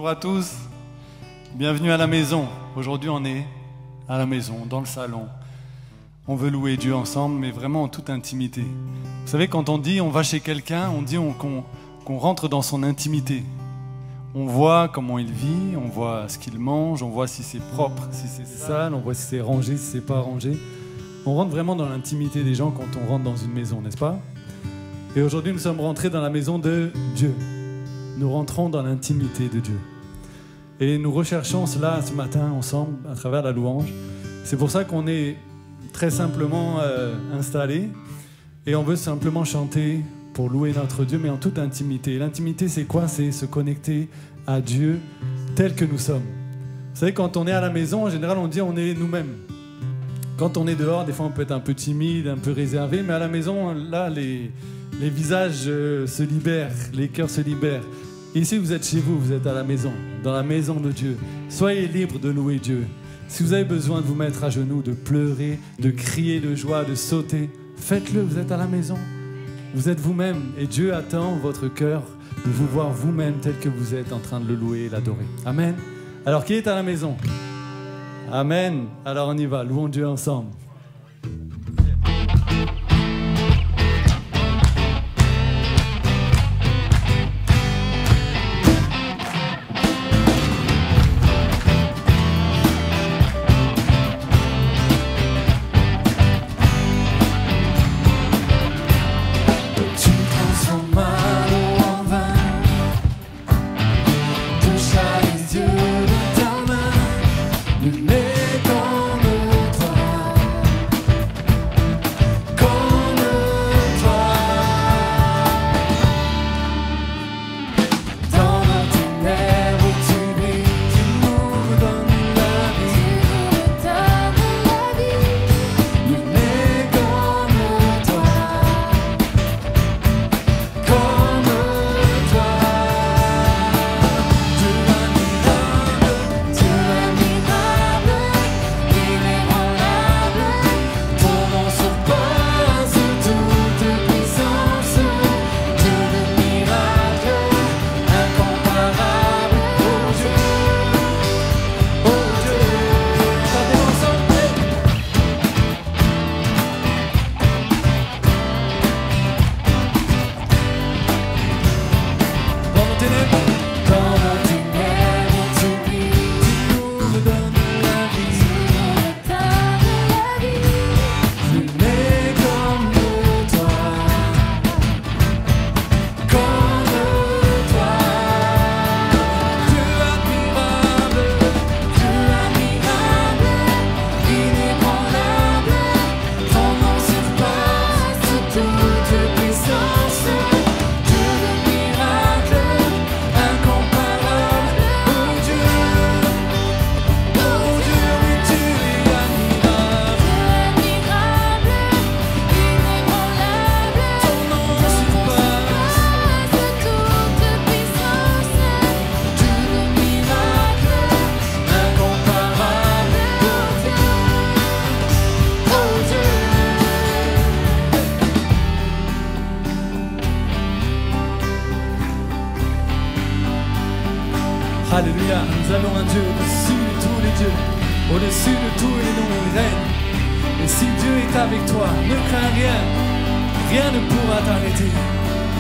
Bonjour à tous, bienvenue à la maison. Aujourd'hui on est à la maison, dans le salon. On veut louer Dieu ensemble, mais vraiment en toute intimité. Vous savez, quand on dit on va chez quelqu'un, on dit qu'on rentre dans son intimité. On voit comment il vit, on voit ce qu'il mange, on voit si c'est propre, si c'est sale, on voit si c'est rangé, si c'est pas rangé. On rentre vraiment dans l'intimité des gens quand on rentre dans une maison, n'est-ce pas? Et aujourd'hui, nous sommes rentrés dans la maison de Dieu. Nous rentrons dans l'intimité de Dieu. Et nous recherchons cela ce matin ensemble, à travers la louange. C'est pour ça qu'on est très simplement installés. Et on veut simplement chanter pour louer notre Dieu, mais en toute intimité. L'intimité, c'est quoi? C'est se connecter à Dieu tel que nous sommes. Vous savez, quand on est à la maison, en général, on dit on est nous-mêmes. Quand on est dehors, des fois, on peut être un peu timide, un peu réservé, mais à la maison, là, les visages se libèrent, les cœurs se libèrent. Ici, vous êtes chez vous, vous êtes à la maison, dans la maison de Dieu. Soyez libres de louer Dieu. Si vous avez besoin de vous mettre à genoux, de pleurer, de crier de joie, de sauter, faites-le, vous êtes à la maison. Vous êtes vous-même et Dieu attend votre cœur de vous voir vous-même tel que vous êtes en train de le louer et l'adorer. Amen. Alors, qui est à la maison? Amen. Alors, on y va. Louons Dieu ensemble. Alléluia, nous avons un Dieu au-dessus de tous les dieux, au-dessus de tous les noms, il règne. Et si Dieu est avec toi, ne crains rien, rien ne pourra t'arrêter.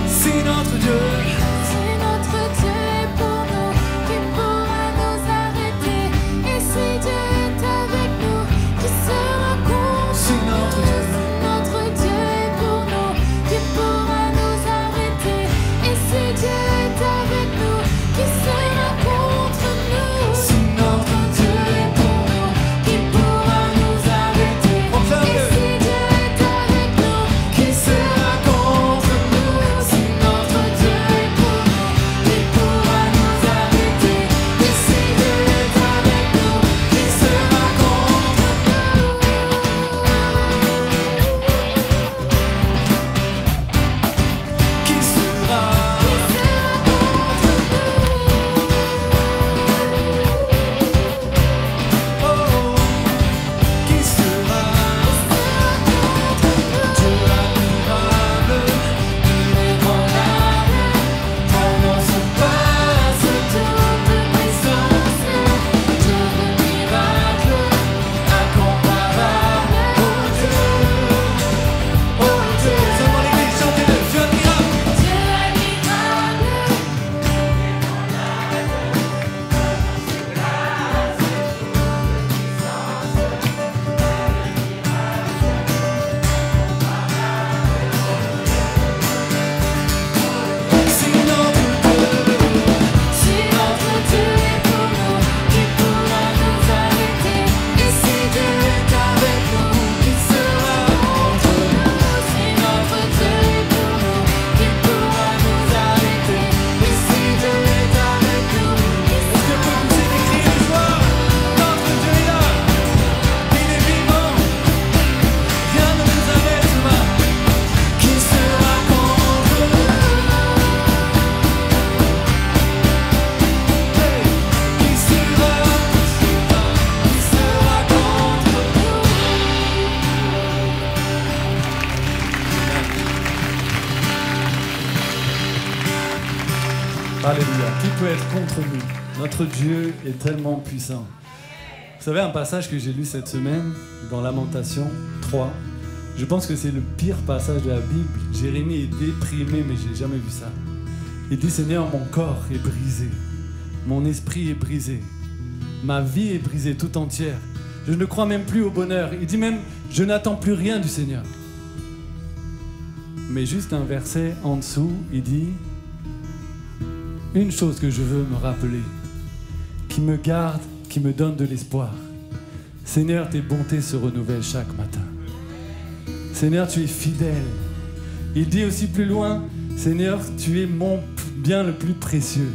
Si notre Dieu est pour nous, qui pourra nous arrêter? Et si Dieu est avec nous, qui sera contre Si notre Dieu est pour nous, qui pourra nous arrêter? Et si Dieu est avec nous, qui sera contre nous? Si notre Dieu est pour nous, qui pourra nous arrêter? Et si Dieu est avec nous, qui sera contre nous? Si notre Dieu est pour Alléluia. Qui peut être contre nous? Notre Dieu est tellement puissant. Vous savez, un passage que j'ai lu cette semaine dans Lamentation 3, je pense que c'est le pire passage de la Bible. Jérémie est déprimé, mais j'ai jamais vu ça. Il dit, Seigneur, mon corps est brisé, mon esprit est brisé, ma vie est brisée tout entière. Je ne crois même plus au bonheur. Il dit même, je n'attends plus rien du Seigneur. Mais juste un verset en dessous, il dit, une chose que je veux me rappeler, qui me garde, qui me donne de l'espoir. Seigneur, tes bontés se renouvellent chaque matin. Seigneur, tu es fidèle. Il dit aussi plus loin, Seigneur, tu es mon bien le plus précieux.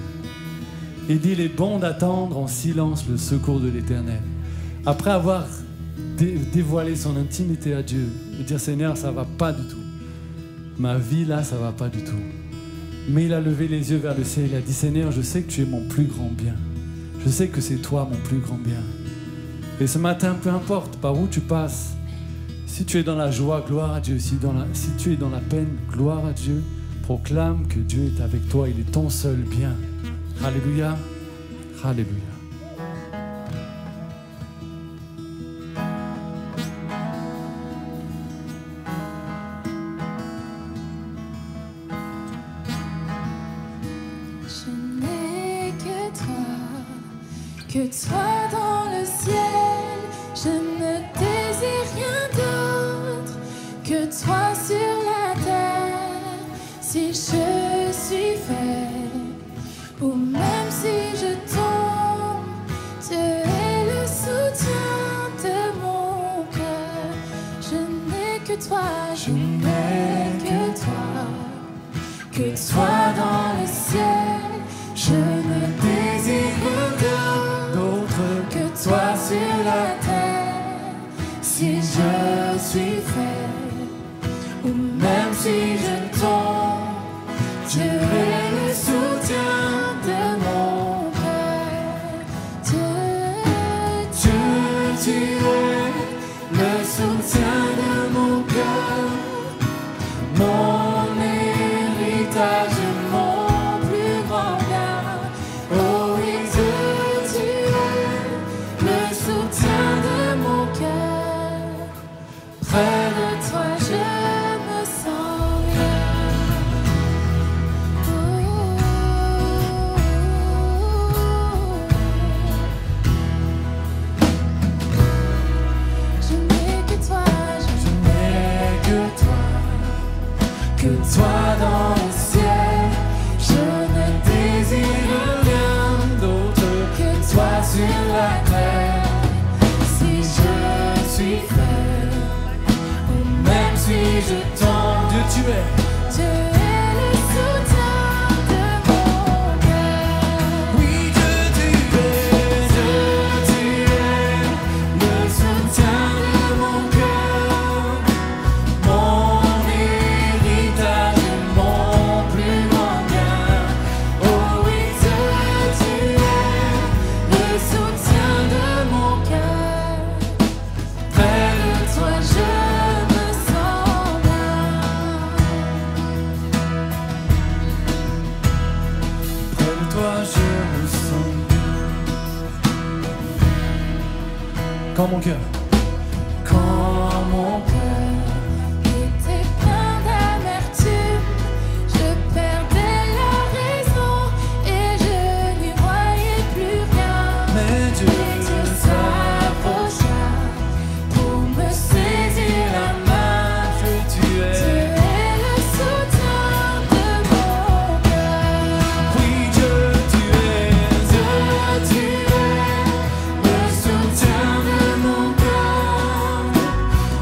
Il dit, il est bon d'attendre en silence le secours de l'Éternel. Après avoir dévoilé son intimité à Dieu, de dire, Seigneur, ça ne va pas du tout. Ma vie là, ça ne va pas du tout. Mais il a levé les yeux vers le ciel, il a dit, Seigneur, je sais que tu es mon plus grand bien. Je sais que c'est toi mon plus grand bien. Et ce matin, peu importe par où tu passes, si tu es dans la joie, gloire à Dieu. Si tu es dans la peine, gloire à Dieu. Proclame que Dieu est avec toi, il est ton seul bien. Alléluia, alléluia. Que toi dans le ciel, je ne désire rien d'autre que toi sur la terre. Si je suis faible, ou même si je tombe, tu es le soutien de mon cœur. Je n'ai que toi, je n'ai que toi dans le ciel, je ne désire rien d'autre que toi sur la terre. Si je suis faible, ou même si je tombe, tu es le soutien de mon cœur. Tu es le soutien de mon cœur, mon héritage. Près de toi, je me sens bien. Je n'ai que toi, je n'ai que toi dans le ciel. Je ne désire rien d'autre que toi sur la terre. Si je suis faible, si je tombe, Dieu tu es le soutien de mon cœur. Oui, Dieu tu es le soutien de mon cœur, mon héritage et mon plus grand bien. Oh oui, Dieu tu es le soutien de mon cœur. Près de toi je quand mon cœur était plein d'amertume, je perdais la raison et je n'y voyais plus rien. Mais Dieu s'approcha pour me saisir la main. Tu es le soutien de mon cœur. Oui, Dieu tu es le soutien de mon cœur,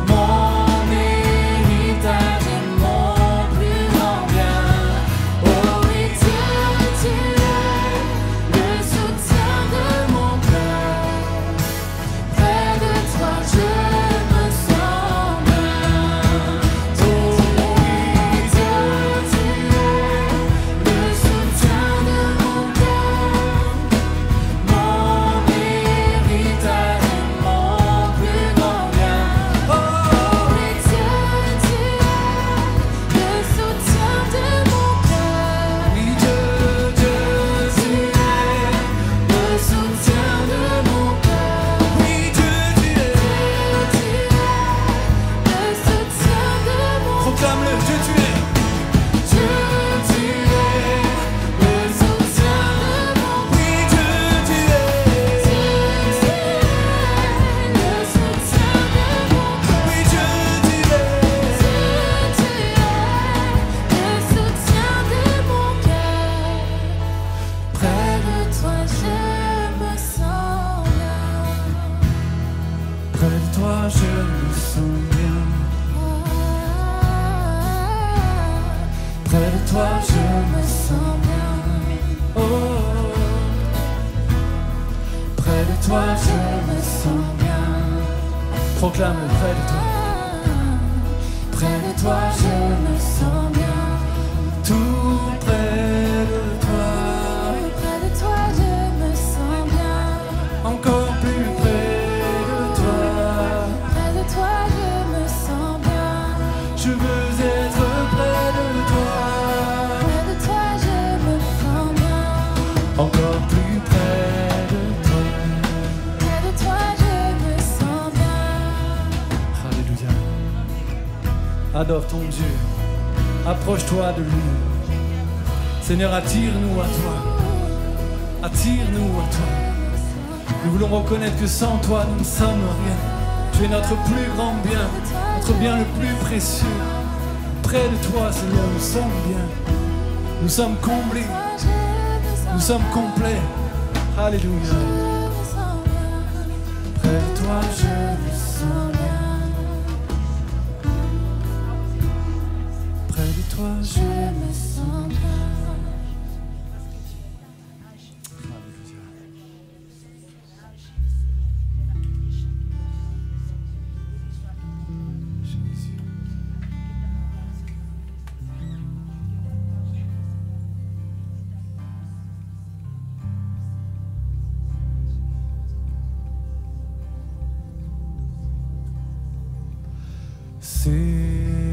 mon héritage et mon plus grand bien. Oh oui, Dieu tu es le soutien de mon cœur. je me sens bien. Près de toi, je me sens bien. Oh, près de toi, je me sens bien. Proclame près de toi. Près de toi, je me sens bien. Tout près de toi. Près de toi, je me sens bien. Encore plus près de toi. Près de toi, je me sens bien. Je veux être près de toi. Près de toi, je me sens bien. Encore plus près de toi. Près de toi, je me sens bien. Alléluia. Adore ton Dieu. Approche-toi de lui. Seigneur, attire-nous à toi. Attire-nous à toi. Nous voulons reconnaître que sans toi, nous ne sommes rien. Tu es notre plus grand bien, notre bien le plus précieux. Près de toi, Seigneur, nous sommes bien. Nous sommes comblés. Nous sommes complets. Alléluia. Près de toi, je me sens bien. Près de toi, je me sens bien.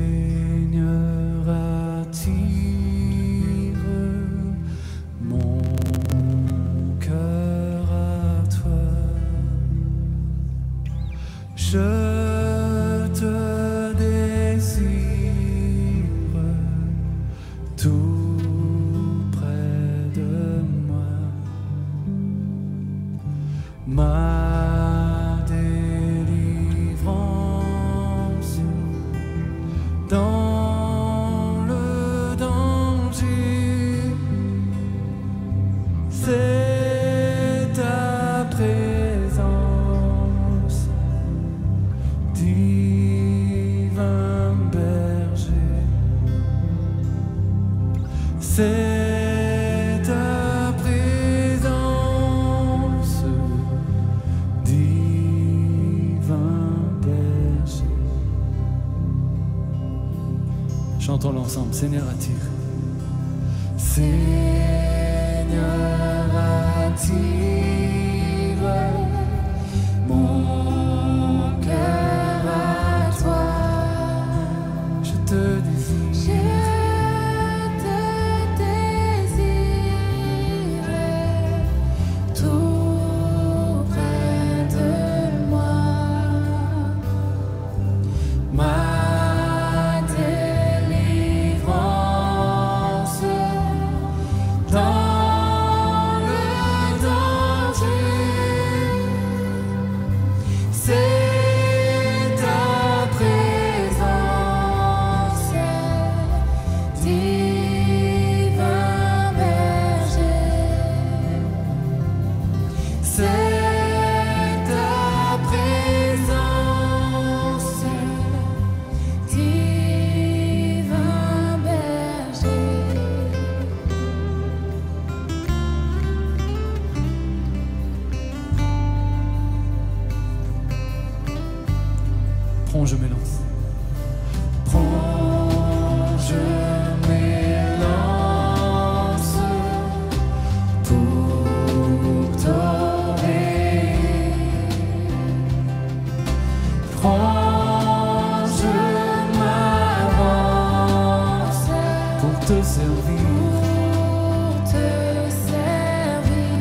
Seigneur, attire mon cœur à toi. Je te désire tout près de moi. Ma délivrance dans le danger, c'est ta présence, divin berger. C'est ta présence, divin berger. Chantons-le ensemble. Seigneur, attire. Seigneur, attire mon cœur à toi. Je te désire. Je te désire tout près de moi. Ma délivrance dans le danger, c'est ta présence, Divin berger, c'est ta présence, divin berger. prends, je m'élance. Prends, je m'élance pour t'obéir. Prends, je m'avance pour te servir. Pour te servir,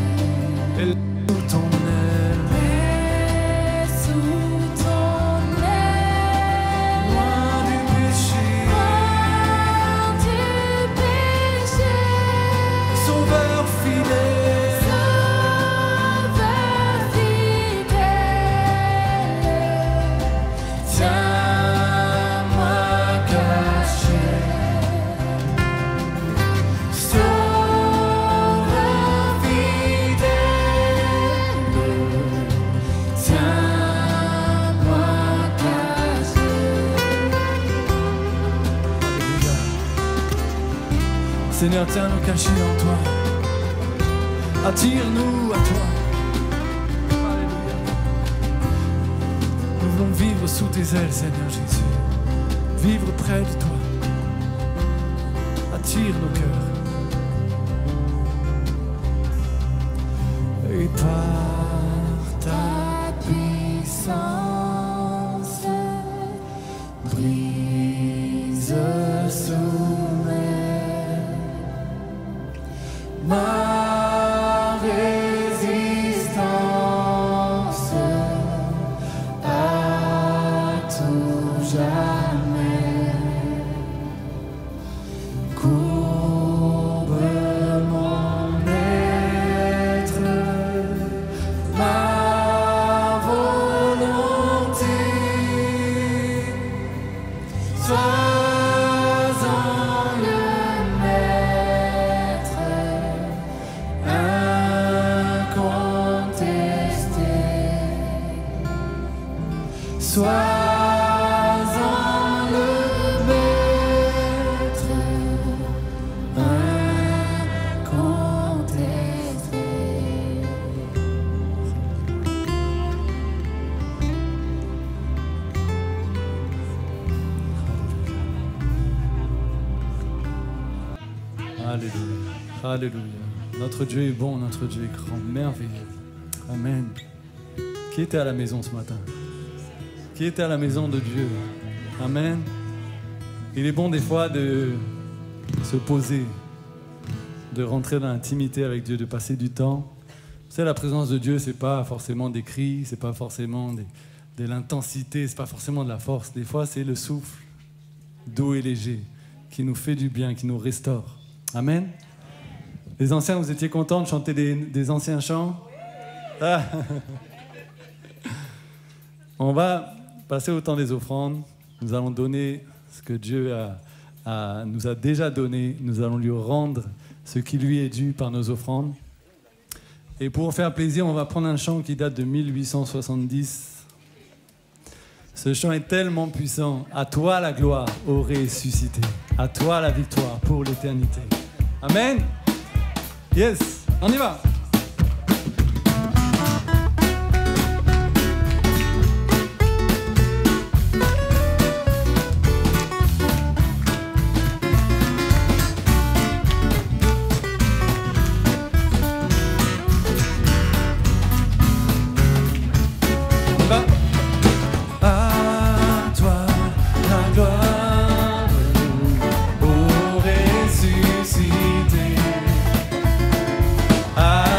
Et sous ton aile, et sous ton aile, Seigneur, tiens-nous cachés en toi. Attire-nous à toi. Alléluia. Nous voulons vivre sous tes ailes, Seigneur Jésus. Vivre près de toi. Attire nos cœurs. Et par ta puissance, brise soumet ma résistance à tout jamais. Courbe mon être, ma volonté, sois-en le maître, incontesté. Sois-en le maître, incontesté. Alléluia. Alléluia. Notre Dieu est bon, notre Dieu est grand, merveilleux. Amen. Qui était à la maison ce matin? Qui était à la maison de Dieu? Amen. Il est bon des fois de se poser, de rentrer dans l'intimité avec Dieu, de passer du temps. Vous savez, la présence de Dieu, c'est pas forcément des cris, c'est pas forcément de l'intensité, c'est pas forcément de la force. Des fois, c'est le souffle doux et léger qui nous fait du bien, qui nous restaure. Amen. Les anciens, vous étiez contents de chanter des anciens chants? Ah. On va passer au temps des offrandes. Nous allons donner ce que Dieu nous a déjà donné. Nous allons lui rendre ce qui lui est dû par nos offrandes. Et pour faire plaisir, on va prendre un chant qui date de 1870. Ce chant est tellement puissant. À toi la gloire, ô ressuscité. À toi la victoire pour l'éternité. Amen. Yes, on y va. Ah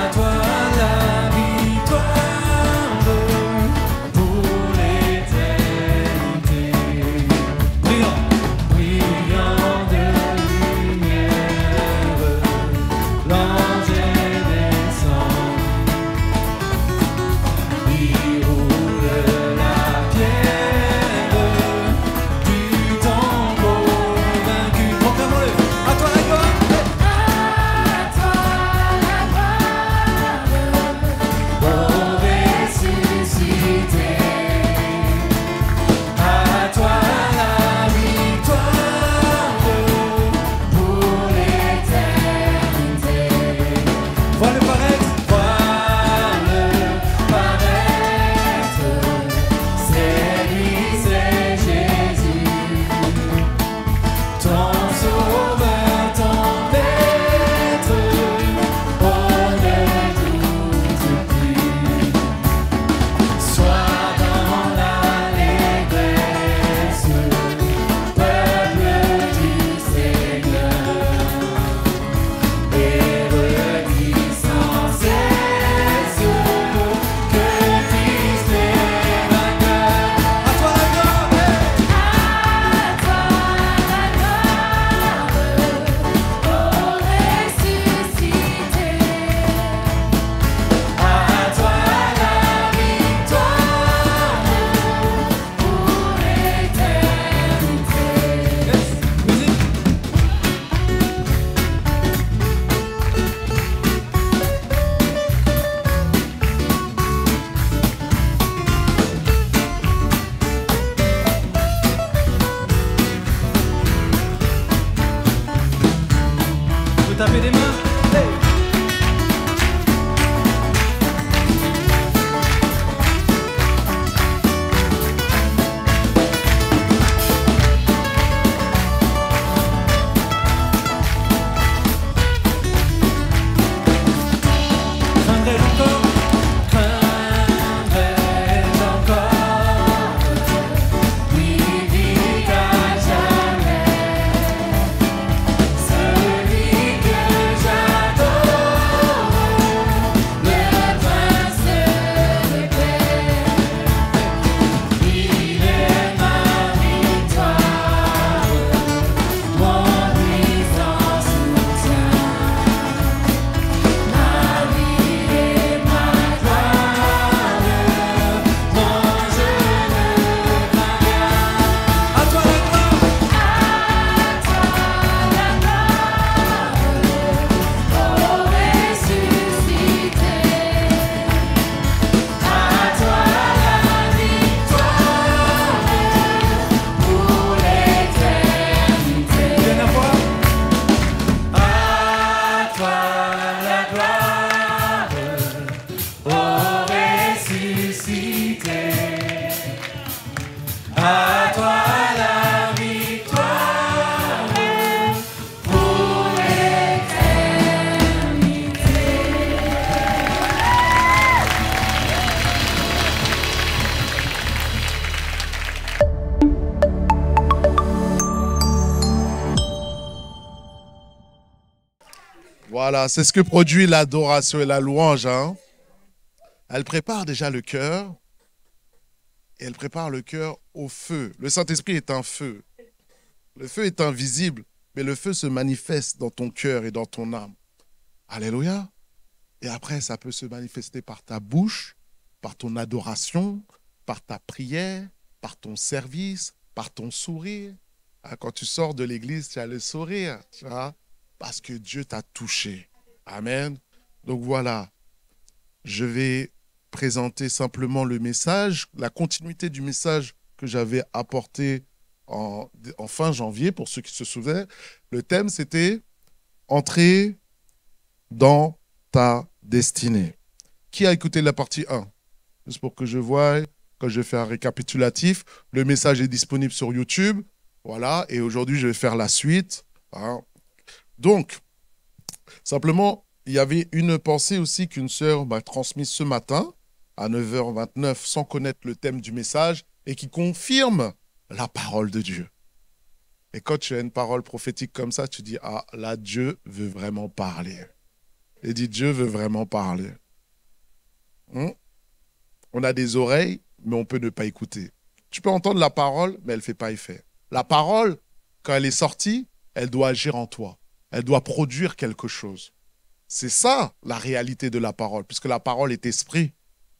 Voilà, c'est ce que produit l'adoration et la louange. Hein. Elle prépare déjà le cœur et elle prépare le cœur au feu. Le Saint-Esprit est un feu. Le feu est invisible, mais le feu se manifeste dans ton cœur et dans ton âme. Alléluia. Et après, ça peut se manifester par ta bouche, par ton adoration, par ta prière, par ton service, par ton sourire. Quand tu sors de l'église, tu as le sourire, tu vois, parce que Dieu t'a touché. Amen. Donc voilà, je vais présenter simplement le message, la continuité du message que j'avais apporté en fin janvier, pour ceux qui se souviennent. Le thème, c'était « Entrer dans ta destinée ». Qui a écouté la partie 1? Juste pour que je voie, quand je fais un récapitulatif, le message est disponible sur YouTube. Voilà, et aujourd'hui, je vais faire la suite. Hein. Donc, simplement, il y avait une pensée aussi qu'une sœur m'a transmise ce matin, à 9h29, sans connaître le thème du message, et qui confirme la parole de Dieu. Et quand tu as une parole prophétique comme ça, tu dis, ah, là, Dieu veut vraiment parler. Et dit, Dieu veut vraiment parler. On a des oreilles, mais on peut ne pas écouter. Tu peux entendre la parole, mais elle ne fait pas effet. La parole, quand elle est sortie, elle doit agir en toi. Elle doit produire quelque chose. C'est ça, la réalité de la parole, puisque la parole est esprit.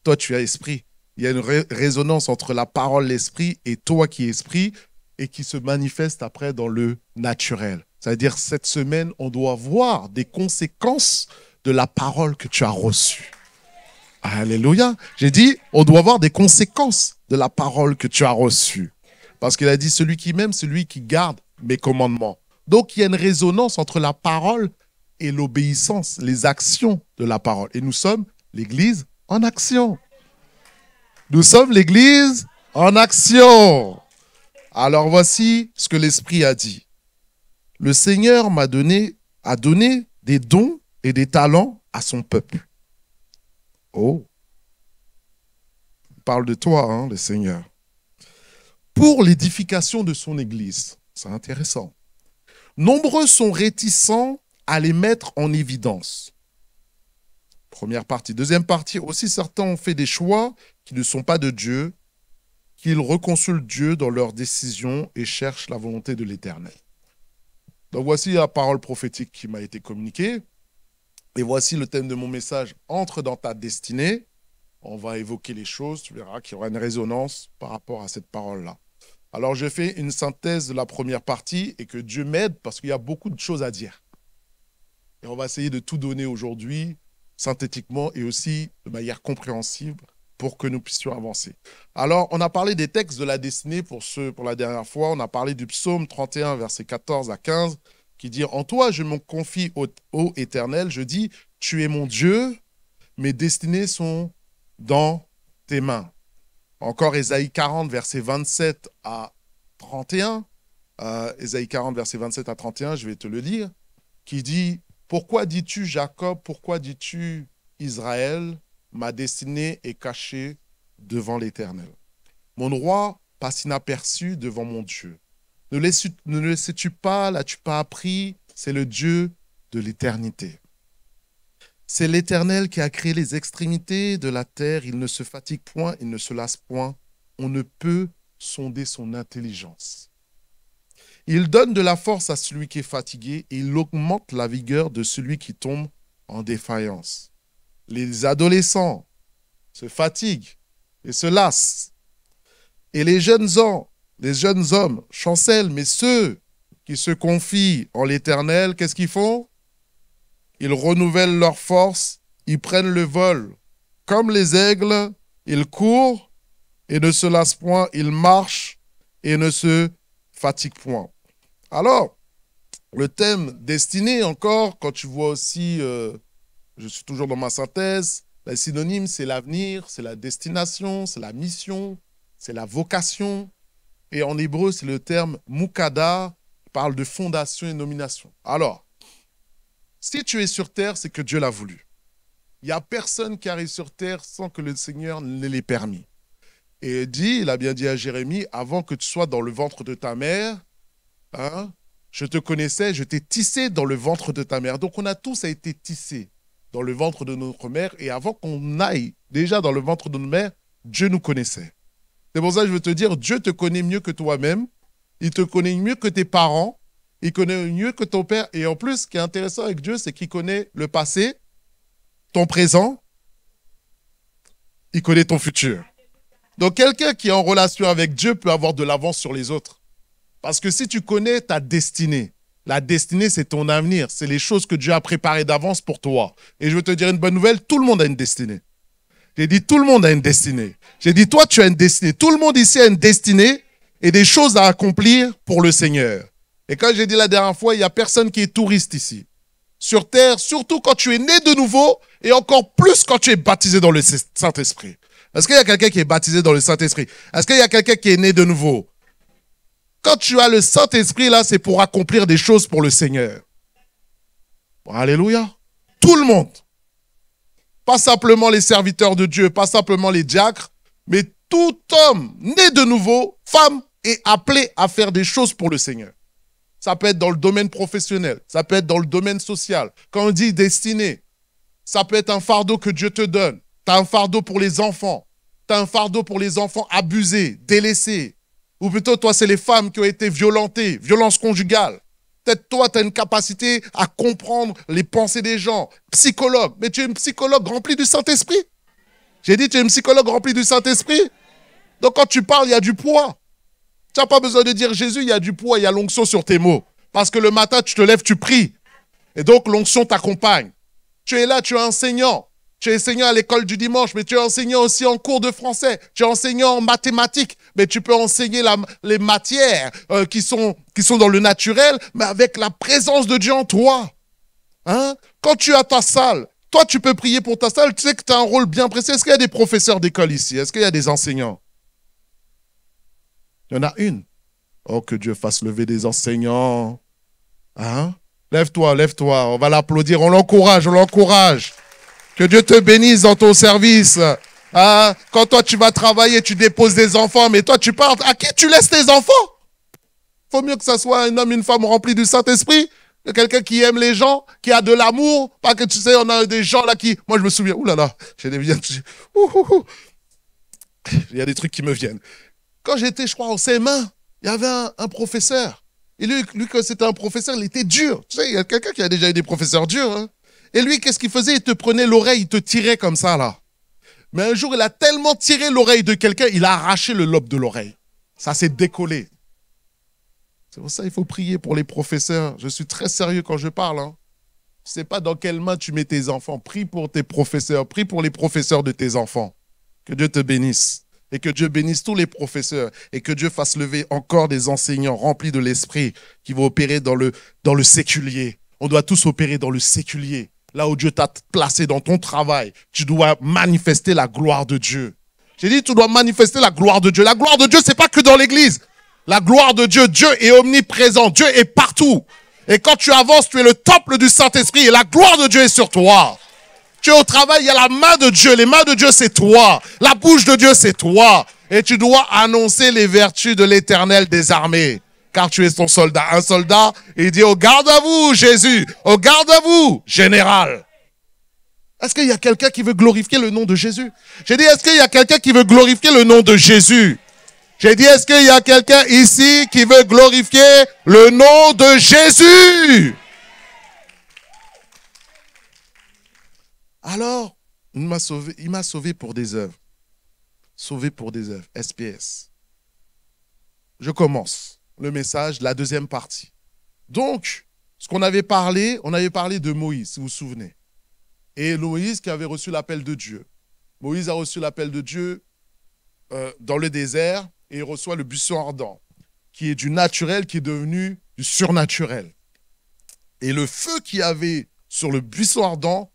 Toi, tu as esprit. Il y a une résonance entre la parole, l'esprit, et toi qui es esprit, et qui se manifeste après dans le naturel. C'est-à-dire, cette semaine, on doit voir des conséquences de la parole que tu as reçue. Alléluia. J'ai dit, on doit voir des conséquences de la parole que tu as reçue. Parce qu'il a dit, celui qui m'aime, celui qui garde mes commandements. Donc, il y a une résonance entre la parole et l'obéissance, les actions de la parole. Et nous sommes l'Église en action. Nous sommes l'Église en action. Alors, voici ce que l'Esprit a dit. Le Seigneur a donné des dons et des talents à son peuple. Oh, il parle de toi, hein, le Seigneur. Pour l'édification de son Église. C'est intéressant. Nombreux sont réticents à les mettre en évidence. Première partie. Deuxième partie, aussi certains ont fait des choix qui ne sont pas de Dieu, qu'ils reconsultent Dieu dans leurs décisions et cherchent la volonté de l'Éternel. Donc voici la parole prophétique qui m'a été communiquée. Et voici le thème de mon message, entre dans ta destinée. On va évoquer les choses, tu verras qu'il y aura une résonance par rapport à cette parole-là. Alors je fais une synthèse de la première partie et que Dieu m'aide parce qu'il y a beaucoup de choses à dire. Et on va essayer de tout donner aujourd'hui, synthétiquement et aussi de manière compréhensible pour que nous puissions avancer. Alors on a parlé des textes de la destinée pour la dernière fois. On a parlé du psaume 31, versets 14 à 15. Qui dit « En toi, je me confie ô Éternel, je dis, tu es mon Dieu, mes destinées sont dans tes mains. » Encore Ésaïe 40, versets 27 à 31. Ésaïe 40, versets 27 à 31, je vais te le lire, qui dit « Pourquoi dis-tu Jacob, pourquoi dis-tu Israël, ma destinée est cachée devant l'Éternel. Mon roi passe inaperçu devant mon Dieu. Ne le sais-tu pas, l'as-tu pas appris? C'est le Dieu de l'éternité. C'est l'Éternel qui a créé les extrémités de la terre. Il ne se fatigue point, il ne se lasse point. On ne peut sonder son intelligence. Il donne de la force à celui qui est fatigué et il augmente la vigueur de celui qui tombe en défaillance. Les adolescents se fatiguent et se lassent. Et les jeunes hommes chancellent, mais ceux qui se confient en l'Éternel, qu'est-ce qu'ils font? Ils renouvellent leur force, ils prennent le vol. Comme les aigles, ils courent et ne se lassent point, ils marchent et ne se fatiguent point. Alors, le thème destiné encore, quand tu vois aussi, je suis toujours dans ma synthèse, les synonymes, c'est l'avenir, c'est la destination, c'est la mission, c'est la vocation. Et en hébreu, c'est le terme mukada, qui parle de fondation et nomination. Alors, si tu es sur terre, c'est que Dieu l'a voulu. Il n'y a personne qui arrive sur terre sans que le Seigneur ne l'ait permis. Et il a bien dit à Jérémie, avant que tu sois dans le ventre de ta mère, hein, Je te connaissais, je t'ai tissé dans le ventre de ta mère. Donc on a tous été tissés dans le ventre de notre mère. Et avant qu'on aille déjà dans le ventre de notre mère, Dieu nous connaissait. C'est pour ça que je veux te dire, Dieu te connaît mieux que toi-même. Il te connaît mieux que tes parents. Il connaît mieux que ton père. Et en plus, ce qui est intéressant avec Dieu, c'est qu'il connaît le passé, ton présent. Il connaît ton futur. Donc quelqu'un qui est en relation avec Dieu peut avoir de l'avance sur les autres. Parce que si tu connais ta destinée, la destinée, c'est ton avenir. C'est les choses que Dieu a préparées d'avance pour toi. Et je veux te dire une bonne nouvelle, tout le monde a une destinée. J'ai dit, tout le monde a une destinée. J'ai dit, toi, tu as une destinée. Tout le monde ici a une destinée et des choses à accomplir pour le Seigneur. Et quand j'ai dit la dernière fois, il n'y a personne qui est touriste ici. Sur terre, surtout quand tu es né de nouveau et encore plus quand tu es baptisé dans le Saint-Esprit. Est-ce qu'il y a quelqu'un qui est baptisé dans le Saint-Esprit? Est-ce qu'il y a quelqu'un qui est né de nouveau? Quand tu as le Saint-Esprit, là, c'est pour accomplir des choses pour le Seigneur. Alléluia. Tout le monde. Pas simplement les serviteurs de Dieu, pas simplement les diacres, mais tout homme né de nouveau, femme, est appelé à faire des choses pour le Seigneur. Ça peut être dans le domaine professionnel, ça peut être dans le domaine social. Quand on dit destinée, ça peut être un fardeau que Dieu te donne. Tu as un fardeau pour les enfants. Tu as un fardeau pour les enfants abusés, délaissés. Ou plutôt, toi, c'est les femmes qui ont été violentées, violence conjugale. Peut-être toi, tu as une capacité à comprendre les pensées des gens. Psychologue, mais tu es une psychologue remplie du Saint-Esprit. J'ai dit, tu es une psychologue remplie du Saint-Esprit. Donc quand tu parles, il y a du poids. Tu n'as pas besoin de dire Jésus, il y a du poids, il y a l'onction sur tes mots. Parce que le matin, tu te lèves, tu pries. Et donc l'onction t'accompagne. Tu es là, tu es enseignant. Tu es enseignant à l'école du dimanche, mais tu es enseignant aussi en cours de français. Tu es enseignant en mathématiques, mais tu peux enseigner les matières qui sont dans le naturel, mais avec la présence de Dieu en toi. Hein? Quand tu as ta salle, toi, tu peux prier pour ta salle, tu sais que tu as un rôle bien précis. Est-ce qu'il y a des professeurs d'école ici? Est-ce qu'il y a des enseignants? Il y en a une. Oh, que Dieu fasse lever des enseignants. Hein? Lève-toi, lève-toi. On va l'applaudir, on l'encourage, on l'encourage. Que Dieu te bénisse dans ton service. Hein? Quand toi, tu vas travailler, tu déposes des enfants, mais toi, tu pars. À qui tu laisses tes enfants? Il faut mieux que ça soit un homme, une femme remplie du Saint-Esprit, que quelqu'un qui aime les gens, qui a de l'amour. Pas que tu sais, on a des gens là qui... Moi, je me souviens, oulala, j'ai des viens. Il y a des trucs qui me viennent. Quand j'étais, je crois, en CM1, il y avait un professeur. Et lui, quand c'était un professeur, il était dur. Tu sais, il y a quelqu'un qui a déjà eu des professeurs durs. Hein? Et lui, qu'est-ce qu'il faisait? Il te prenait l'oreille, il te tirait comme ça, là. Mais un jour, il a tellement tiré l'oreille de quelqu'un, il a arraché le lobe de l'oreille. Ça s'est décollé. C'est pour ça qu'il faut prier pour les professeurs. Je suis très sérieux quand je parle. Hein. Je ne sais pas dans quelle main tu mets tes enfants. Prie pour tes professeurs. Prie pour les professeurs de tes enfants. Que Dieu te bénisse. Et que Dieu bénisse tous les professeurs. Et que Dieu fasse lever encore des enseignants remplis de l'esprit qui vont opérer dans le séculier. On doit tous opérer dans le séculier. Là où Dieu t'a placé dans ton travail, tu dois manifester la gloire de Dieu. J'ai dit, tu dois manifester la gloire de Dieu. La gloire de Dieu, c'est pas que dans l'église. La gloire de Dieu, Dieu est omniprésent. Dieu est partout. Et quand tu avances, tu es le temple du Saint-Esprit et la gloire de Dieu est sur toi. Tu es au travail, il y a la main de Dieu. Les mains de Dieu, c'est toi. La bouche de Dieu, c'est toi. Et tu dois annoncer les vertus de l'Éternel des armées. Car tu es son soldat. Un soldat, il dit, au garde à vous, Jésus. Au garde à vous, général. Est-ce qu'il y a quelqu'un qui veut glorifier le nom de Jésus? J'ai dit, est-ce qu'il y a quelqu'un qui veut glorifier le nom de Jésus? J'ai dit, est-ce qu'il y a quelqu'un ici qui veut glorifier le nom de Jésus? Alors, il m'a sauvé pour des œuvres. Sauvé pour des œuvres. SPS. Je commence le message, la deuxième partie. Donc, ce qu'on avait parlé, on avait parlé de Moïse, si vous vous souvenez. Et Moïse qui avait reçu l'appel de Dieu. Moïse a reçu l'appel de Dieu dans le désert et il reçoit le buisson ardent, qui est du naturel, qui est devenu du surnaturel. Et le feu qu'il y avait sur le buisson ardent,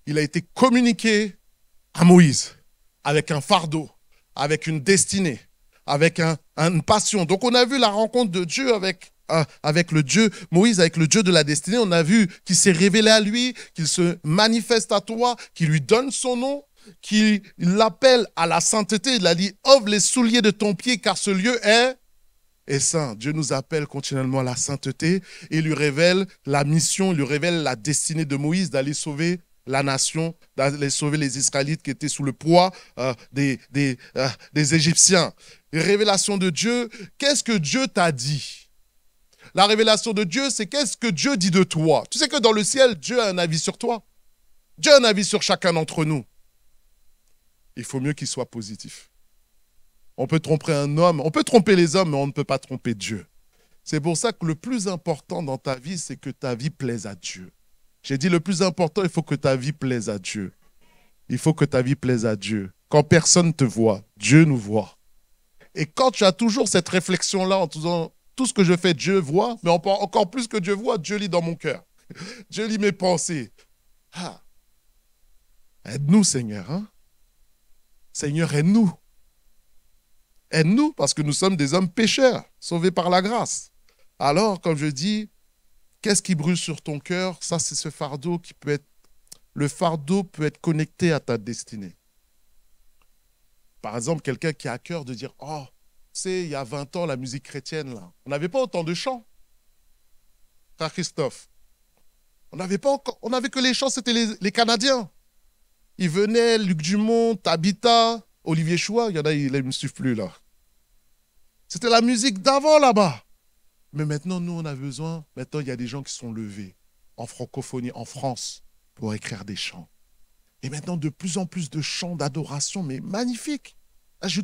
il a été communiqué à Moïse avec un fardeau, avec une destinée, avec une passion. Donc on a vu la rencontre de Dieu avec le Dieu, Moïse avec le Dieu de la destinée. On a vu qu'il s'est révélé à lui, qu'il se manifeste à toi, qu'il lui donne son nom, qu'il l'appelle à la sainteté. Il a dit, offre les souliers de ton pied car ce lieu est est saint. Dieu nous appelle continuellement à la sainteté et il lui révèle la mission, il lui révèle la destinée de Moïse d'aller sauver la nation, d'aller sauver les Israélites qui étaient sous le poids des Égyptiens. Révélation de Dieu, qu'est-ce que Dieu t'a dit? La révélation de Dieu, c'est qu'est-ce que Dieu dit de toi? Tu sais que dans le ciel, Dieu a un avis sur toi. Dieu a un avis sur chacun d'entre nous. Il faut mieux qu'il soit positif. On peut tromper un homme, on peut tromper les hommes, mais on ne peut pas tromper Dieu. C'est pour ça que le plus important dans ta vie, c'est que ta vie plaise à Dieu. J'ai dit le plus important, il faut que ta vie plaise à Dieu. Il faut que ta vie plaise à Dieu. Quand personne te voit, Dieu nous voit. Et quand tu as toujours cette réflexion-là en disant tout ce que je fais, Dieu voit, mais encore plus que Dieu voit, Dieu lit dans mon cœur. Dieu lit mes pensées. Ah. Aide-nous, Seigneur. Hein? Seigneur, aide-nous. Aide-nous parce que nous sommes des hommes pécheurs, sauvés par la grâce. Alors, comme je dis, qu'est-ce qui brûle sur ton cœur? Ça, c'est ce fardeau qui peut être... Le fardeau peut être connecté à ta destinée. Par exemple, quelqu'un qui a à cœur de dire « Oh, tu sais, il y a 20 ans, la musique chrétienne, là, on n'avait pas autant de chants. » Frère Christophe, on n'avait que les chants, c'était les Canadiens. Ils venaient, Luc Dumont, Tabitha, Olivier Choua, il y en a, il ne me suivent plus, là. C'était la musique d'avant, là-bas. Mais maintenant, nous, on a besoin. Maintenant, il y a des gens qui sont levés en francophonie, en France, pour écrire des chants. Et maintenant, de plus en plus de chants d'adoration, mais magnifiques. J'ai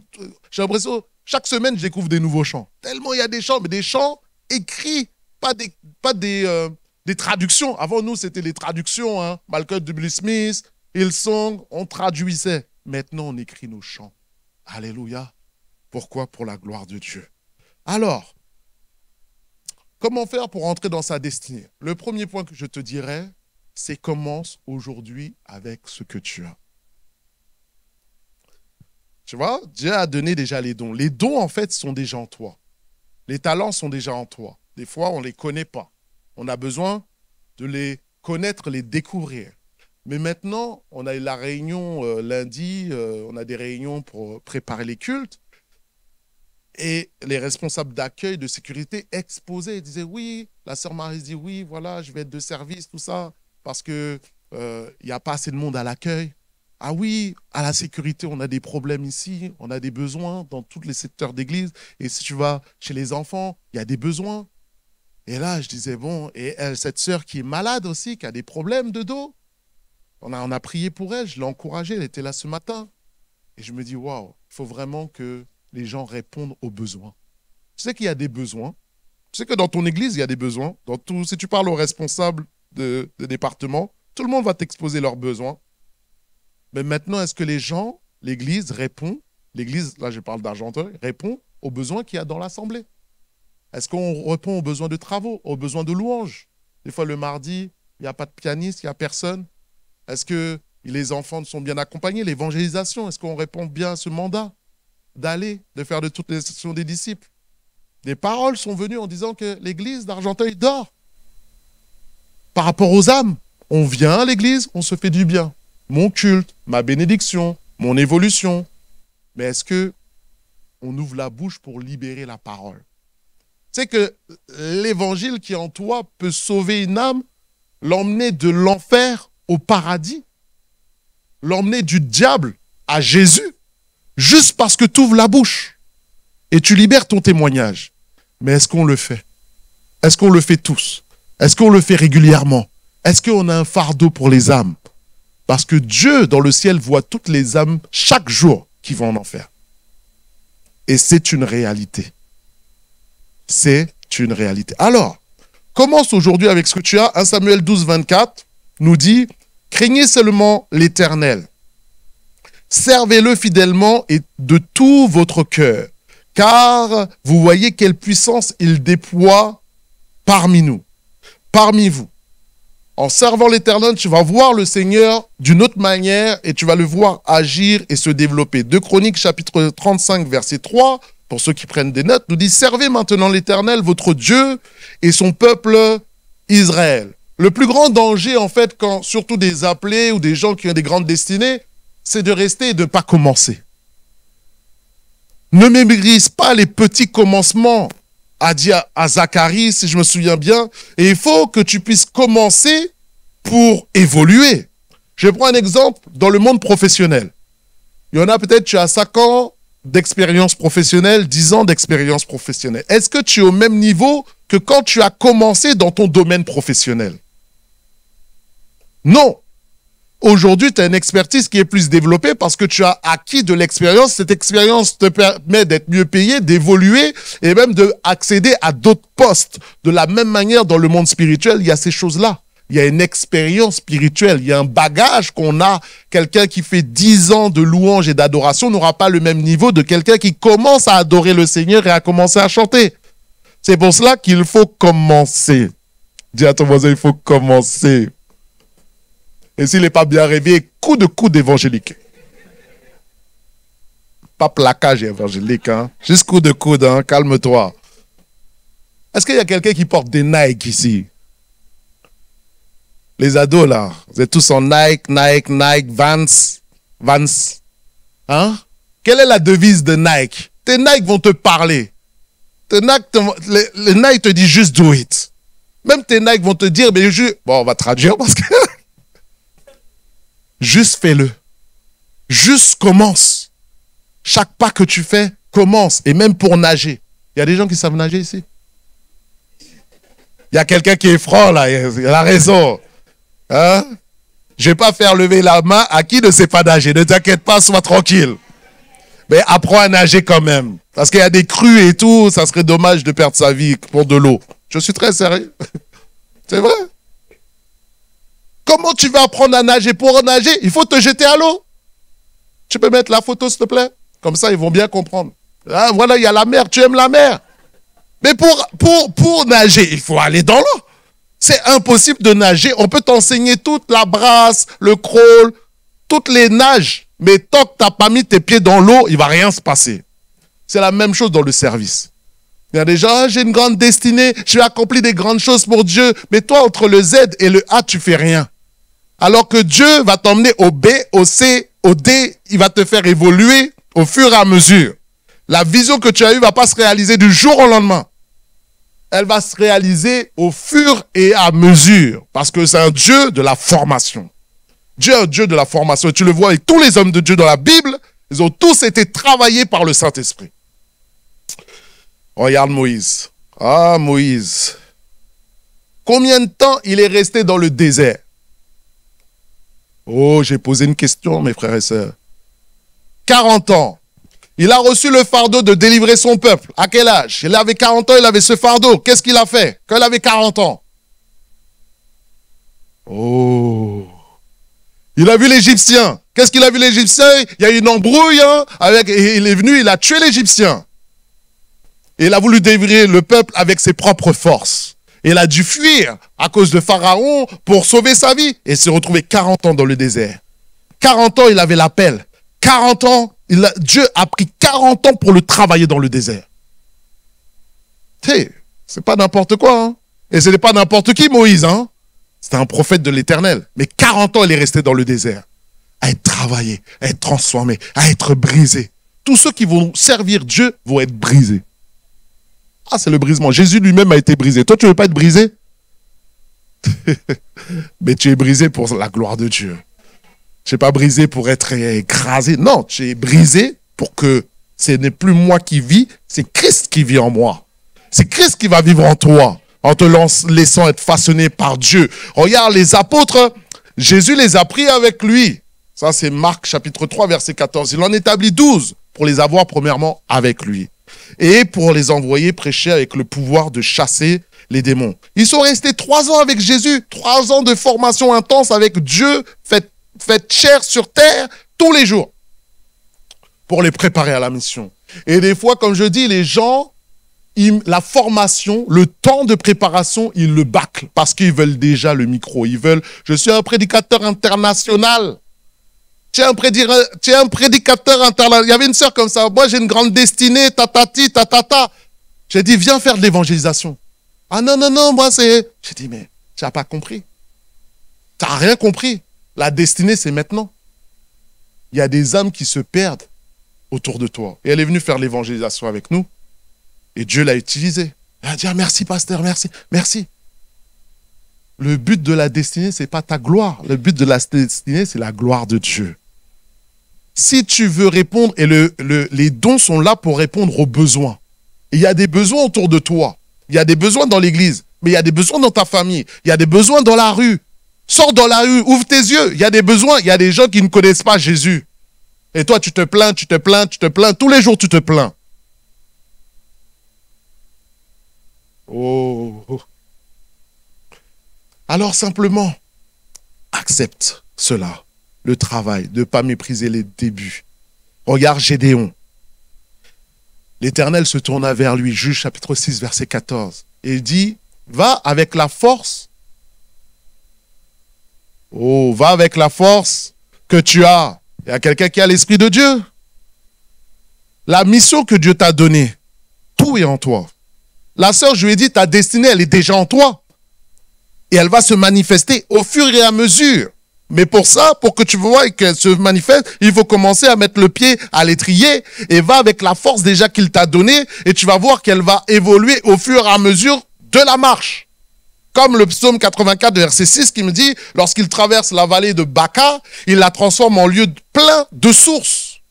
l'impression, chaque semaine, je découvre des nouveaux chants. Tellement il y a des chants, mais des chants écrits, pas des traductions. Avant, nous, c'était les traductions. Hein. Malcolm W. Smith, Hillsong, on traduisait. Maintenant, on écrit nos chants. Alléluia. Pourquoi? Pour la gloire de Dieu. Alors, comment faire pour entrer dans sa destinée? Le premier point que je te dirais, c'est commence aujourd'hui avec ce que tu as. Tu vois, Dieu a donné déjà les dons. Les dons, en fait, sont déjà en toi. Les talents sont déjà en toi. Des fois, on ne les connaît pas. On a besoin de les connaître, les découvrir. Mais maintenant, on a eu la réunion lundi, on a des réunions pour préparer les cultes. Et les responsables d'accueil, de sécurité exposaient, ils disaient oui, la sœur Marie dit oui, voilà, je vais être de service, tout ça, parce qu'il n'y a pas assez de monde à l'accueil. Ah oui, à la sécurité, on a des problèmes ici, on a des besoins dans tous les secteurs d'église. Et si tu vas chez les enfants, il y a des besoins. Et là, je disais, bon, et elle, cette sœur qui est malade aussi, qui a des problèmes de dos, on a prié pour elle, je l'ai encouragée, elle était là ce matin. Et je me dis, waouh, il faut vraiment que les gens répondent aux besoins. Tu sais qu'il y a des besoins. Tu sais que dans ton église, il y a des besoins. Si tu parles aux responsables de département, tout le monde va t'exposer leurs besoins. Mais maintenant, est-ce que les gens, l'église répond, l'église, là je parle d'Argenteuil, répond aux besoins qu'il y a dans l'assemblée? Est-ce qu'on répond aux besoins de travaux, aux besoins de louanges? Des fois, le mardi, il n'y a pas de pianiste, il n'y a personne. Est-ce que les enfants sont bien accompagnés? L'évangélisation, est-ce qu'on répond bien à ce mandat d'aller, de faire de toutes les sessions des disciples? Des paroles sont venues en disant que l'église d'Argenteuil dort. Par rapport aux âmes, on vient à l'église, on se fait du bien. Mon culte, ma bénédiction, mon évolution. Mais est-ce que on ouvre la bouche pour libérer la parole? Tu sais que l'évangile qui est en toi peut sauver une âme, l'emmener de l'enfer au paradis, l'emmener du diable à Jésus, juste parce que tu ouvres la bouche et tu libères ton témoignage. Mais est-ce qu'on le fait? Est-ce qu'on le fait tous? Est-ce qu'on le fait régulièrement? Est-ce qu'on a un fardeau pour les âmes? Parce que Dieu, dans le ciel, voit toutes les âmes chaque jour qui vont en enfer. Et c'est une réalité. C'est une réalité. Alors, commence aujourd'hui avec ce que tu as. 1 Samuel 12, 24 nous dit « Craignez seulement l'Éternel. Servez-le fidèlement et de tout votre cœur, car vous voyez quelle puissance il déploie parmi nous, parmi vous. En servant l'Éternel, tu vas voir le Seigneur d'une autre manière et tu vas le voir agir et se développer. 2 Chroniques, chapitre 35, verset 3, pour ceux qui prennent des notes, nous dit « Servez maintenant l'Éternel, votre Dieu, et son peuple Israël. » Le plus grand danger, en fait, quand surtout des appelés ou des gens qui ont des grandes destinées, c'est de rester et de ne pas commencer. Ne méprise pas les petits commencements. a dit à Zacharie, si je me souviens bien, et il faut que tu puisses commencer pour évoluer. Je prends un exemple dans le monde professionnel. Il y en a peut-être, tu as 5 ans d'expérience professionnelle, 10 ans d'expérience professionnelle. Est-ce que tu es au même niveau que quand tu as commencé dans ton domaine professionnel? Non. Aujourd'hui, tu as une expertise qui est plus développée parce que tu as acquis de l'expérience. Cette expérience te permet d'être mieux payé, d'évoluer et même d'accéder à d'autres postes. De la même manière, dans le monde spirituel, il y a ces choses-là. Il y a une expérience spirituelle, il y a un bagage qu'on a. Quelqu'un qui fait 10 ans de louange et d'adoration n'aura pas le même niveau de quelqu'un qui commence à adorer le Seigneur et à commencer à chanter. C'est pour cela qu'il faut commencer. Dis à ton voisin, il faut commencer. Et s'il n'est pas bien réveillé, coup de coude évangélique. Pas plaquage évangélique, hein. Juste coup de coude, hein. Calme-toi. Est-ce qu'il y a quelqu'un qui porte des Nike ici? Les ados, là, vous êtes tous en Nike, Vans. Hein? Quelle est la devise de Nike? Tes Nike vont te parler. Les Nike te disent juste do it. Même tes Nike vont te dire, mais bon, on va traduire parce que... Juste fais-le. Juste commence. Chaque pas que tu fais, commence. Et même pour nager. Il y a des gens qui savent nager ici. Il y a quelqu'un qui est franc là, il a raison. Hein? Je ne vais pas faire lever la main à qui ne sait pas nager. Ne t'inquiète pas, sois tranquille. Mais apprends à nager quand même. Parce qu'il y a des crues et tout, ça serait dommage de perdre sa vie pour de l'eau. Je suis très sérieux. C'est vrai. Comment tu vas apprendre à nager? Pour nager, il faut te jeter à l'eau. Tu peux mettre la photo, s'il te plaît? Comme ça, ils vont bien comprendre. Ah, voilà, il y a la mer, tu aimes la mer. Mais pour nager, il faut aller dans l'eau. C'est impossible de nager. On peut t'enseigner toute la brasse, le crawl, toutes les nages. Mais tant que tu n'as pas mis tes pieds dans l'eau, il ne va rien se passer. C'est la même chose dans le service. Il y a des gens, ah, j'ai une grande destinée, je vais accomplir des grandes choses pour Dieu. Mais toi, entre le Z et le A, tu fais rien. Alors que Dieu va t'emmener au B, au C, au D, il va te faire évoluer au fur et à mesure. La vision que tu as eue ne va pas se réaliser du jour au lendemain. Elle va se réaliser au fur et à mesure. Parce que c'est un Dieu de la formation. Dieu est un Dieu de la formation. Et tu le vois avec tous les hommes de Dieu dans la Bible, ils ont tous été travaillés par le Saint-Esprit. Regarde Moïse. Ah, Moïse. Combien de temps il est resté dans le désert? Oh, j'ai posé une question, mes frères et sœurs. 40 ans. Il a reçu le fardeau de délivrer son peuple. À quel âge? Il avait 40 ans, il avait ce fardeau. Qu'est-ce qu'il a fait quand il avait 40 ans? Oh. Il a vu l'Égyptien. Qu'est-ce qu'il a vu l'Égyptien? Il y a eu une embrouille. Hein, il est venu, il a tué l'Égyptien. Et il a voulu délivrer le peuple avec ses propres forces. Et il a dû fuir à cause de Pharaon pour sauver sa vie. Et s'est retrouvé 40 ans dans le désert. 40 ans, il avait l'appel. 40 ans, Dieu a pris 40 ans pour le travailler dans le désert. C'est pas n'importe quoi. Hein. Et ce n'est pas n'importe qui, Moïse. Hein. C'était un prophète de l'Éternel. Mais 40 ans, il est resté dans le désert. À être travaillé, à être transformé, à être brisé. Tous ceux qui vont servir Dieu vont être brisés. Ah, c'est le brisement. Jésus lui-même a été brisé. Toi, tu ne veux pas être brisé? Mais tu es brisé pour la gloire de Dieu. Tu n'es pas brisé pour être écrasé. Non, tu es brisé pour que ce n'est plus moi qui vis, c'est Christ qui vit en moi. C'est Christ qui va vivre en toi, en te laissant être façonné par Dieu. Regarde, les apôtres, Jésus les a pris avec lui. Ça, c'est Marc chapitre 3, verset 14. Il en établit 12 pour les avoir premièrement avec lui. Et pour les envoyer prêcher avec le pouvoir de chasser les démons. Ils sont restés 3 ans avec Jésus, 3 ans de formation intense avec Dieu, fait chair sur terre tous les jours pour les préparer à la mission. Et des fois, comme je dis, les gens, la formation, le temps de préparation, ils le bâclent parce qu'ils veulent déjà le micro. Ils veulent, je suis un prédicateur international. Tu es un prédicateur international. Il y avait une sœur comme ça. Moi, j'ai une grande destinée, tatati, tatata. J'ai dit, viens faire de l'évangélisation. Ah non, non, non, moi c'est... J'ai dit, mais tu n'as pas compris. Tu n'as rien compris. La destinée, c'est maintenant. Il y a des âmes qui se perdent autour de toi. Et elle est venue faire l'évangélisation avec nous. Et Dieu l'a utilisée. Elle va dire merci pasteur, merci, merci. Le but de la destinée, ce n'est pas ta gloire. Le but de la destinée, c'est la gloire de Dieu. Si tu veux répondre, et les dons sont là pour répondre aux besoins. Il y a des besoins autour de toi. Il y a des besoins dans l'église, mais il y a des besoins dans ta famille. Il y a des besoins dans la rue. Sors dans la rue, ouvre tes yeux. Il y a des besoins, il y a des gens qui ne connaissent pas Jésus. Et toi, tu te plains, tu te plains, tu te plains. Tous les jours, tu te plains. Oh. Alors simplement, accepte cela, le travail, de ne pas mépriser les débuts. Regarde Gédéon. L'Éternel se tourna vers lui, Juge chapitre 6, verset 14. Et il dit, va avec la force. Oh, va avec la force que tu as. Il y a quelqu'un qui a l'Esprit de Dieu. La mission que Dieu t'a donnée, tout est en toi. La sœur, je lui ai dit, ta destinée, elle est déjà en toi. Et elle va se manifester au fur et à mesure. Mais pour ça, pour que tu vois qu'elle se manifeste, il faut commencer à mettre le pied à l'étrier et va avec la force déjà qu'il t'a donnée et tu vas voir qu'elle va évoluer au fur et à mesure de la marche. Comme le psaume 84, verset 6 qui me dit, lorsqu'il traverse la vallée de Baca, il la transforme en lieu plein de sources.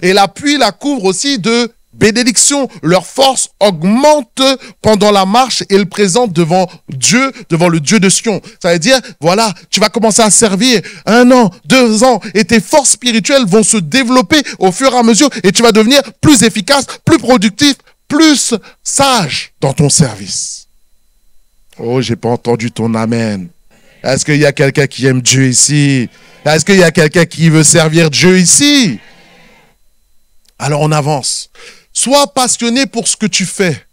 Et la pluie la couvre aussi de bénédiction. Leur force augmente pendant la marche et le présente devant Dieu, devant le Dieu de Sion. Ça veut dire, voilà, tu vas commencer à servir 1 an, 2 ans et tes forces spirituelles vont se développer au fur et à mesure et tu vas devenir plus efficace, plus productif, plus sage dans ton service. Oh, j'ai pas entendu ton amen. Est-ce qu'il y a quelqu'un qui aime Dieu ici? Est-ce qu'il y a quelqu'un qui veut servir Dieu ici? Alors on avance. Sois passionné pour ce que tu fais.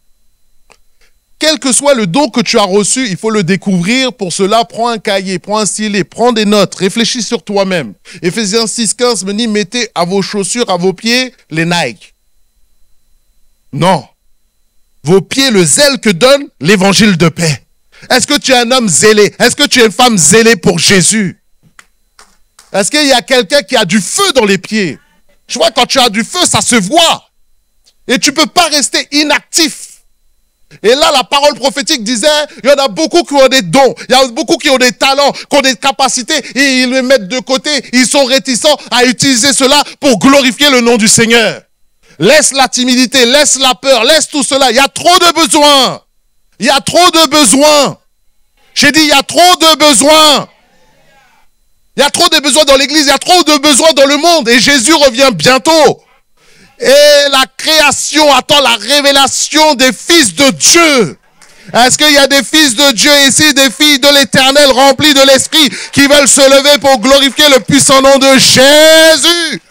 Quel que soit le don que tu as reçu, il faut le découvrir. Pour cela, prends un cahier, prends un stylet, prends des notes, réfléchis sur toi-même. Éphésiens 6,15 me dit, mettez à vos chaussures, à vos pieds, les Nike. Non. Vos pieds, le zèle que donne l'évangile de paix. Est-ce que tu es un homme zélé? Est-ce que tu es une femme zélée pour Jésus? Est-ce qu'il y a quelqu'un qui a du feu dans les pieds? Je vois, quand tu as du feu, ça se voit. Et tu ne peux pas rester inactif. Et là, la parole prophétique disait, il y en a beaucoup qui ont des dons, il y en a beaucoup qui ont des talents, qui ont des capacités, et ils les mettent de côté. Ils sont réticents à utiliser cela pour glorifier le nom du Seigneur. Laisse la timidité, laisse la peur, laisse tout cela. Il y a trop de besoins. Il y a trop de besoins. J'ai dit, il y a trop de besoins. Il y a trop de besoins dans l'église, il y a trop de besoins dans le monde. Et Jésus revient bientôt. Et la création attend la révélation des fils de Dieu. Est-ce qu'il y a des fils de Dieu ici, des filles de l'Éternel remplis de l'Esprit qui veulent se lever pour glorifier le puissant nom de Jésus?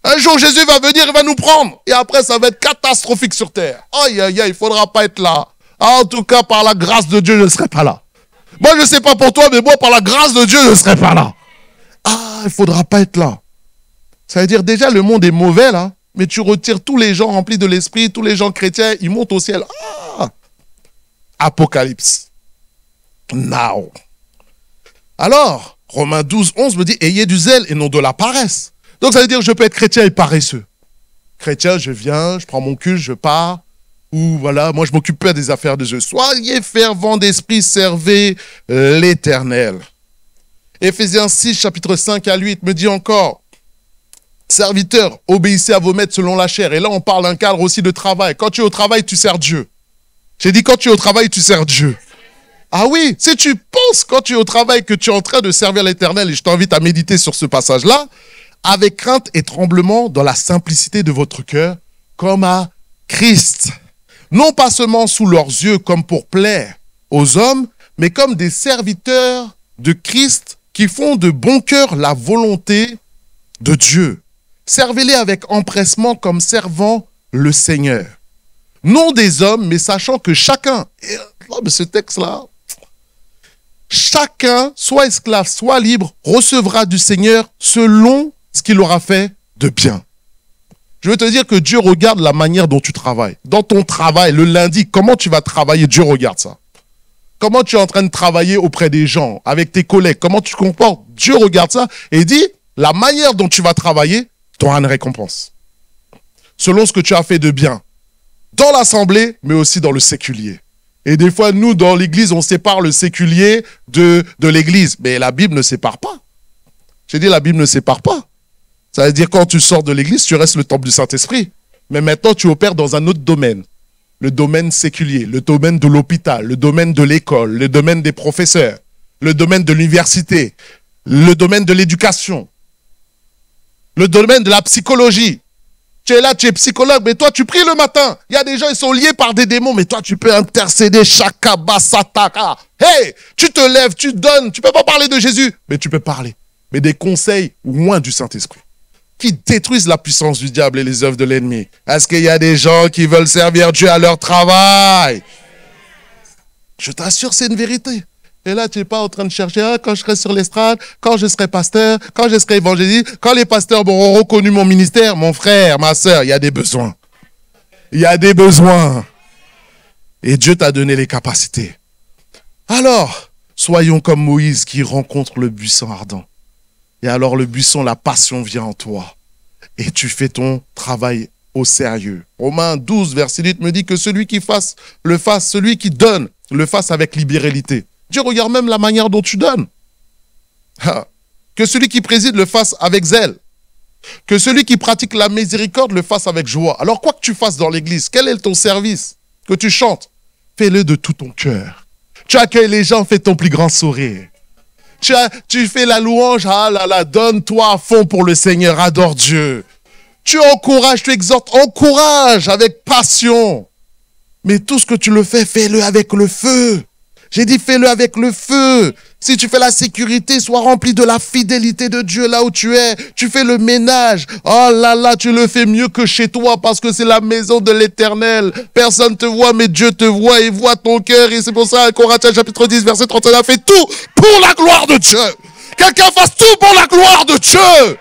Un jour, Jésus va venir, il va nous prendre. Et après, ça va être catastrophique sur terre. Aïe, aïe, aïe, il ne faudra pas être là. En tout cas, par la grâce de Dieu, je ne serai pas là. Moi, je ne sais pas pour toi, mais moi, par la grâce de Dieu, je ne serai pas là. Ah, il ne faudra pas être là. Ça veut dire, déjà, le monde est mauvais, là. Mais tu retires tous les gens remplis de l'esprit, tous les gens chrétiens, ils montent au ciel. Ah! Apocalypse. Now. Alors, Romains 12, 11 me dit, ayez du zèle et non de la paresse. Donc, ça veut dire, je peux être chrétien et paresseux. Chrétien, je viens, je prends mon culte, je pars. Ou voilà, moi je m'occupe pas des affaires de Dieu. Soyez fervents d'esprit, servez l'Éternel. Éphésiens 6, chapitre 5 à 8 me dit encore, serviteurs, obéissez à vos maîtres selon la chair. Et là on parle d'un cadre aussi de travail. Quand tu es au travail, tu sers Dieu. J'ai dit quand tu es au travail, tu sers Dieu. Ah oui, si tu penses quand tu es au travail que tu es en train de servir l'Éternel, et je t'invite à méditer sur ce passage-là, avec crainte et tremblement dans la simplicité de votre cœur, comme à Christ. Non pas seulement sous leurs yeux comme pour plaire aux hommes, mais comme des serviteurs de Christ qui font de bon cœur la volonté de Dieu. Servez-les avec empressement comme servant le Seigneur. Non des hommes, mais sachant que chacun, ce texte-là, chacun, soit esclave, soit libre, recevra du Seigneur selon ce qu'il aura fait de bien. Je veux te dire que Dieu regarde la manière dont tu travailles. Dans ton travail, le lundi, comment tu vas travailler, Dieu regarde ça. Comment tu es en train de travailler auprès des gens, avec tes collègues, comment tu te comportes, Dieu regarde ça et dit, la manière dont tu vas travailler, tu auras une récompense. Selon ce que tu as fait de bien. dans l'assemblée, mais aussi dans le séculier. Et des fois, nous, dans l'église, on sépare le séculier de l'église. Mais la Bible ne sépare pas. J'ai dit, la Bible ne sépare pas. Ça veut dire, quand tu sors de l'église, tu restes le temple du Saint-Esprit. Mais maintenant, tu opères dans un autre domaine. Le domaine séculier, le domaine de l'hôpital, le domaine de l'école, le domaine des professeurs, le domaine de l'université, le domaine de l'éducation, le domaine de la psychologie. Tu es là, tu es psychologue, mais toi, tu pries le matin. Il y a des gens, ils sont liés par des démons, mais toi, tu peux intercéder, shakaba, sataka. Hey, tu te lèves, tu donnes, tu peux pas parler de Jésus, mais tu peux parler. Mais des conseils loin du Saint-Esprit, qui détruisent la puissance du diable et les œuvres de l'ennemi. Est-ce qu'il y a des gens qui veulent servir Dieu à leur travail? Je t'assure, c'est une vérité. Et là, tu n'es pas en train de chercher, quand je serai sur l'estrade, quand je serai pasteur, quand je serai évangéliste, quand les pasteurs auront reconnu mon ministère, mon frère, ma soeur, il y a des besoins. Il y a des besoins. Et Dieu t'a donné les capacités. Alors, soyons comme Moïse qui rencontre le buisson ardent. Et alors le buisson, la passion vient en toi. Et tu fais ton travail au sérieux. Romains 12, verset 8 me dit que celui qui le fasse, celui qui donne, le fasse avec libéralité. Dieu regarde même la manière dont tu donnes. Que celui qui préside le fasse avec zèle. Que celui qui pratique la miséricorde le fasse avec joie. Alors quoi que tu fasses dans l'église, quel est ton service? Que tu chantes, fais-le de tout ton cœur. Tu accueilles les gens, fais ton plus grand sourire. Tu fais la louange, ah là là, donne-toi à fond pour le Seigneur, adore Dieu. Tu encourages, tu exhortes, encourage avec passion. Mais tout ce que tu le fais, fais-le avec le feu. J'ai dit, fais-le avec le feu. Si tu fais la sécurité, sois rempli de la fidélité de Dieu là où tu es. Tu fais le ménage. Oh là là, tu le fais mieux que chez toi parce que c'est la maison de l'Éternel. Personne te voit, mais Dieu te voit et voit ton cœur. Et c'est pour ça, Corinthiens chapitre 10, verset 31, fait tout pour la gloire de Dieu. Quelqu'un fasse tout pour la gloire de Dieu.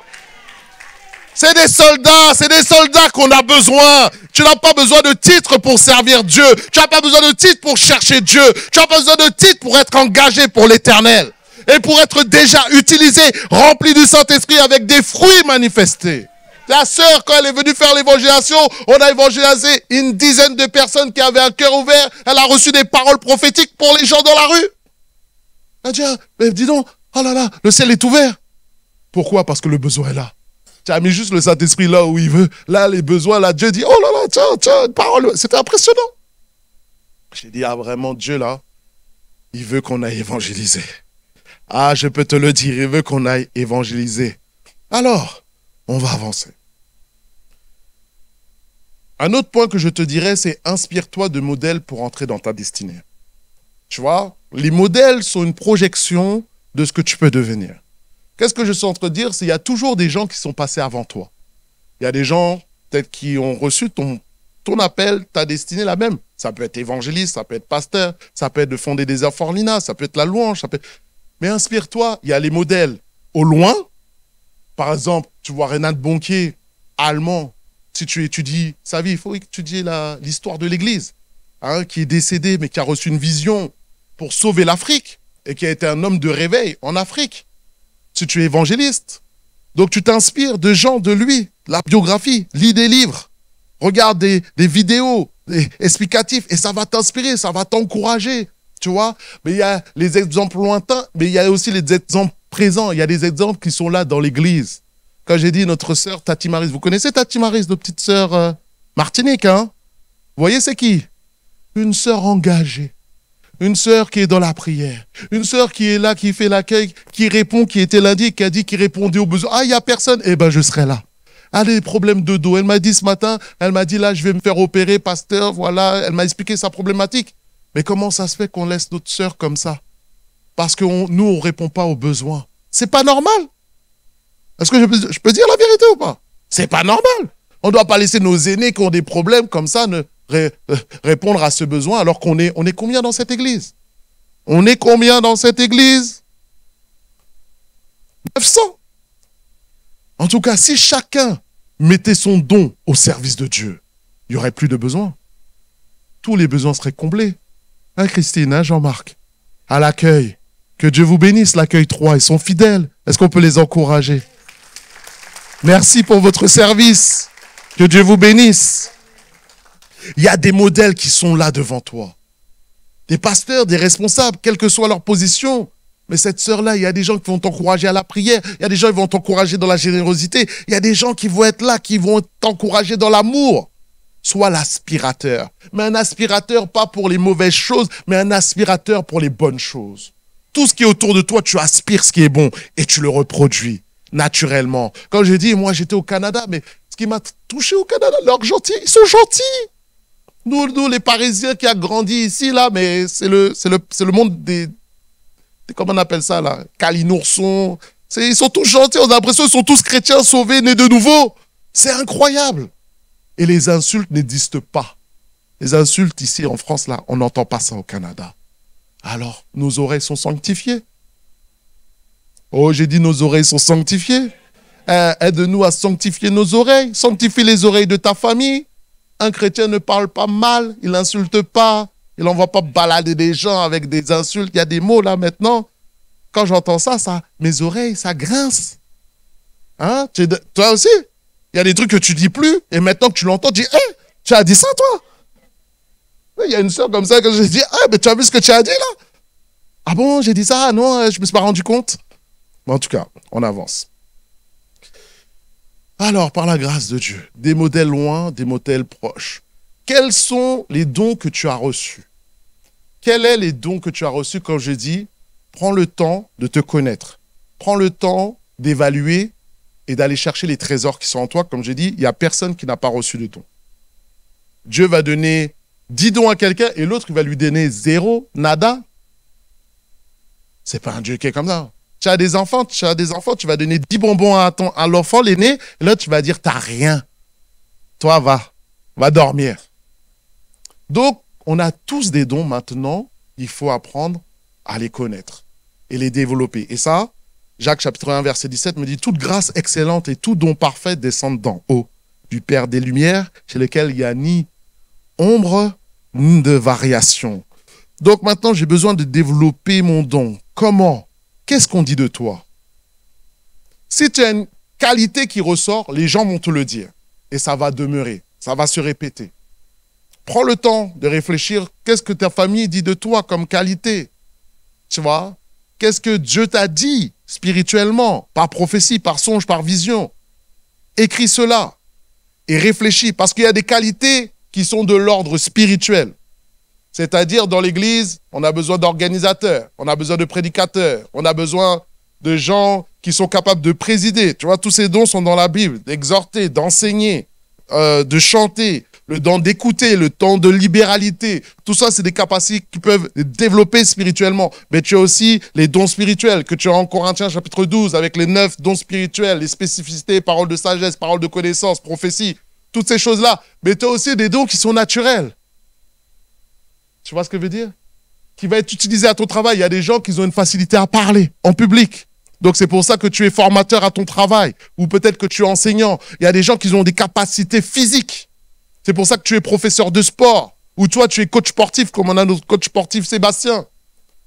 C'est des soldats qu'on a besoin. Tu n'as pas besoin de titre pour servir Dieu. Tu n'as pas besoin de titre pour chercher Dieu. Tu n'as pas besoin de titre pour être engagé pour l'Éternel. Et pour être déjà utilisé, rempli du Saint-Esprit avec des fruits manifestés. La sœur, quand elle est venue faire l'évangélisation, on a évangélisé une dizaine de personnes qui avaient un cœur ouvert. Elle a reçu des paroles prophétiques pour les gens dans la rue. Elle a dit, mais dis donc, oh là là, le ciel est ouvert. Pourquoi? Parce que le besoin est là. Tu as mis juste le Saint-Esprit là où il veut. Là, les besoins, là, Dieu dit, oh là là, tiens, une parole. C'était impressionnant. J'ai dit, ah vraiment, Dieu là, il veut qu'on aille évangéliser. Ah, je peux te le dire, il veut qu'on aille évangéliser. Alors, on va avancer. Un autre point que je te dirais, c'est inspire-toi de modèles pour entrer dans ta destinée. Tu vois, les modèles sont une projection de ce que tu peux devenir. Qu'est-ce que je suis en train de dire? C'est qu'il y a toujours des gens qui sont passés avant toi. Il y a des gens peut-être qui ont reçu ton appel, ta destinée la même. Ça peut être évangéliste, ça peut être pasteur, ça peut être de fonder des orphelinats, ça peut être la louange. Mais inspire-toi, il y a les modèles au loin. Par exemple, tu vois Reinhard Bonnke, allemand. Si tu étudies sa vie, il faut étudier l'histoire de l'Église, qui est décédé mais qui a reçu une vision pour sauver l'Afrique et qui a été un homme de réveil en Afrique. Si tu es évangéliste. Donc tu t'inspires de gens de lui, la biographie, lis des livres, regarde des vidéos explicatifs et ça va t'inspirer, ça va t'encourager, tu vois. Mais il y a les exemples lointains, mais il y a aussi les exemples présents. Il y a des exemples qui sont là dans l'église. Quand j'ai dit notre sœur Tati Maris, vous connaissez Tati Maris, notre petite sœur Martinique, hein? Vous voyez c'est qui? Une sœur engagée. Une sœur qui est dans la prière. Une sœur qui est là, qui fait l'accueil, qui répond, qui était lundi, qui a dit, qui répondait aux besoins. Ah, il n'y a personne. Eh ben, je serai là. Elle a des problèmes de dos. Elle m'a dit ce matin, elle m'a dit là, je vais me faire opérer, pasteur, voilà. Elle m'a expliqué sa problématique. Mais comment ça se fait qu'on laisse notre sœur comme ça? Parce que nous, on ne répond pas aux besoins. C'est pas normal. Est-ce que je peux dire la vérité ou pas? C'est pas normal. On ne doit pas laisser nos aînés qui ont des problèmes comme ça répondre à ce besoin alors qu'on est combien dans cette église? On est combien dans cette église? 900. En tout cas, si chacun mettait son don au service de Dieu, il n'y aurait plus de besoins. Tous les besoins seraient comblés. Hein, Christine, hein, Jean-Marc? À l'accueil. Que Dieu vous bénisse, l'accueil 3. Ils sont fidèles. Est-ce qu'on peut les encourager? Merci pour votre service. Que Dieu vous bénisse. Il y a des modèles qui sont là devant toi. Des pasteurs, des responsables, quelle que soit leur position. Mais cette sœur-là, il y a des gens qui vont t'encourager à la prière. Il y a des gens qui vont t'encourager dans la générosité. Il y a des gens qui vont être là, qui vont t'encourager dans l'amour. Sois l'aspirateur. Mais un aspirateur, pas pour les mauvaises choses, mais un aspirateur pour les bonnes choses. Tout ce qui est autour de toi, tu aspires ce qui est bon et tu le reproduis naturellement. Quand je dis, moi j'étais au Canada, mais ce qui m'a touché au Canada, leurs gentils, ils sont gentils. Nous, les Parisiens qui a grandi ici, là, mais c'est le monde des comment on appelle ça, là, Calinoursons. Ils sont tous gentils, on a l'impression qu'ils sont tous chrétiens, sauvés, nés de nouveau. C'est incroyable. Et les insultes n'existent pas. Les insultes ici en France, là, on n'entend pas ça au Canada. Alors, nos oreilles sont sanctifiées. Oh, j'ai dit nos oreilles sont sanctifiées. Aide-nous à sanctifier nos oreilles. Sanctifie les oreilles de ta famille. Un chrétien ne parle pas mal, il n'insulte pas, il n'envoie pas balader des gens avec des insultes. Il y a des mots là maintenant. Quand j'entends ça, mes oreilles, ça grince. Hein? Toi aussi? Il y a des trucs que tu dis plus, et maintenant que tu l'entends, tu dis, hey, tu as dit ça toi? Il y a une sœur comme ça que je dis, ah, mais tu as vu ce que tu as dit là? Ah bon, j'ai dit ça? Non, je ne me suis pas rendu compte. Mais en tout cas, on avance. Alors, par la grâce de Dieu, des modèles loin, des modèles proches. Quels sont les dons que tu as reçus? Quels sont les dons que tu as reçus quand je dis, prends le temps de te connaître. Prends le temps d'évaluer et d'aller chercher les trésors qui sont en toi. Comme j'ai dit, il n'y a personne qui n'a pas reçu de dons. Dieu va donner 10 dons à quelqu'un et l'autre, il va lui donner 0, nada. C'est pas un Dieu qui est comme ça. Tu as des enfants, tu vas donner 10 bonbons à l'enfant, l'aîné, et là, tu vas dire, t'as rien. Toi, va dormir. Donc, on a tous des dons maintenant, il faut apprendre à les connaître et les développer. Et ça, Jacques chapitre 1, verset 17 me dit, toute grâce excellente et tout don parfait descendent d'en haut, du Père des Lumières, chez lequel il n'y a ni ombre, ni de variation. Donc maintenant, j'ai besoin de développer mon don. Comment? Qu'est-ce qu'on dit de toi? Si tu as une qualité qui ressort, les gens vont te le dire. Et ça va demeurer, ça va se répéter. Prends le temps de réfléchir, qu'est-ce que ta famille dit de toi comme qualité? Tu vois? Qu'est-ce que Dieu t'a dit spirituellement, par prophétie, par songe, par vision? Écris cela et réfléchis, parce qu'il y a des qualités qui sont de l'ordre spirituel. C'est-à-dire, dans l'Église, on a besoin d'organisateurs, on a besoin de prédicateurs, on a besoin de gens qui sont capables de présider. Tu vois, tous ces dons sont dans la Bible, d'exhorter, d'enseigner, de chanter, le don d'écouter, le temps de libéralité. Tout ça, c'est des capacités qui peuvent développer spirituellement. Mais tu as aussi les dons spirituels que tu as en Corinthiens chapitre 12 avec les 9 dons spirituels, les spécificités, paroles de sagesse, paroles de connaissance, prophétie, toutes ces choses-là. Mais tu as aussi des dons qui sont naturels. Tu vois ce que je veux dire? Qui va être utilisé à ton travail. Il y a des gens qui ont une facilité à parler en public. Donc c'est pour ça que tu es formateur à ton travail. Ou peut-être que tu es enseignant. Il y a des gens qui ont des capacités physiques. C'est pour ça que tu es professeur de sport. Ou toi, tu es coach sportif, comme on a notre coach sportif Sébastien.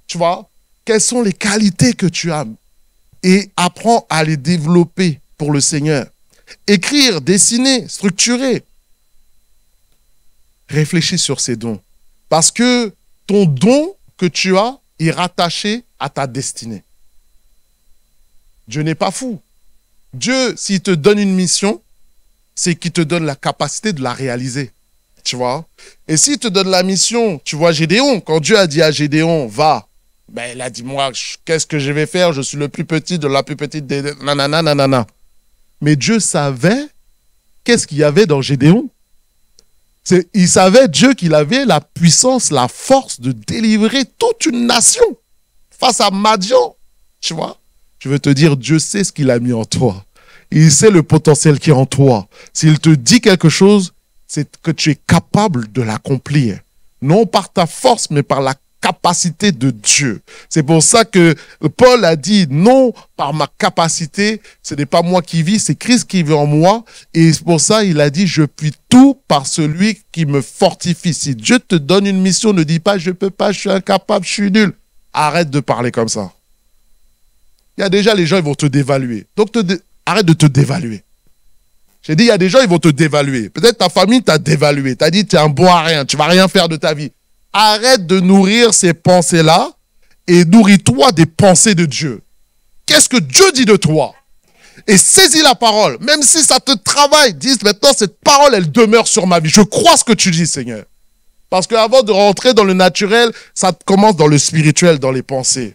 Tu vois? Quelles sont les qualités que tu as? Et apprends à les développer pour le Seigneur. Écrire, dessiner, structurer. Réfléchis sur ces dons. Parce que ton don que tu as est rattaché à ta destinée. Dieu n'est pas fou. Dieu, s'il te donne une mission, c'est qu'il te donne la capacité de la réaliser. Tu vois? Et s'il te donne la mission, tu vois Gédéon, quand Dieu a dit à Gédéon, va, ben il a dit, moi, qu'est-ce que je vais faire? Je suis le plus petit de la plus petite des... nanana, nanana. Mais Dieu savait qu'est-ce qu'il y avait dans Gédéon. Il savait, Dieu, qu'il avait la puissance, la force de délivrer toute une nation face à Madian. Tu vois? Je veux te dire, Dieu sait ce qu'il a mis en toi. Il sait le potentiel qui est en toi. S'il te dit quelque chose, c'est que tu es capable de l'accomplir. Non par ta force, mais par la capacité de Dieu. C'est pour ça que Paul a dit, non par ma capacité, ce n'est pas moi qui vis, c'est Christ qui vit en moi. Et c'est pour ça il a dit, je puis tout par celui qui me fortifie. Si Dieu te donne une mission, ne dis pas, je peux pas, je suis incapable, je suis nul. Arrête de parler comme ça. Il y a déjà les gens, ils vont te dévaluer. Donc arrête de te dévaluer. J'ai dit, il y a des gens, ils vont te dévaluer. Peut-être ta famille t'a dévalué. T'as dit, tu es un bon à rien, tu vas rien faire de ta vie. Arrête de nourrir ces pensées-là et nourris-toi des pensées de Dieu. Qu'est-ce que Dieu dit de toi? Et saisis la parole, même si ça te travaille. Dis maintenant, cette parole, elle demeure sur ma vie. Je crois ce que tu dis, Seigneur. Parce qu'avant de rentrer dans le naturel, ça commence dans le spirituel, dans les pensées.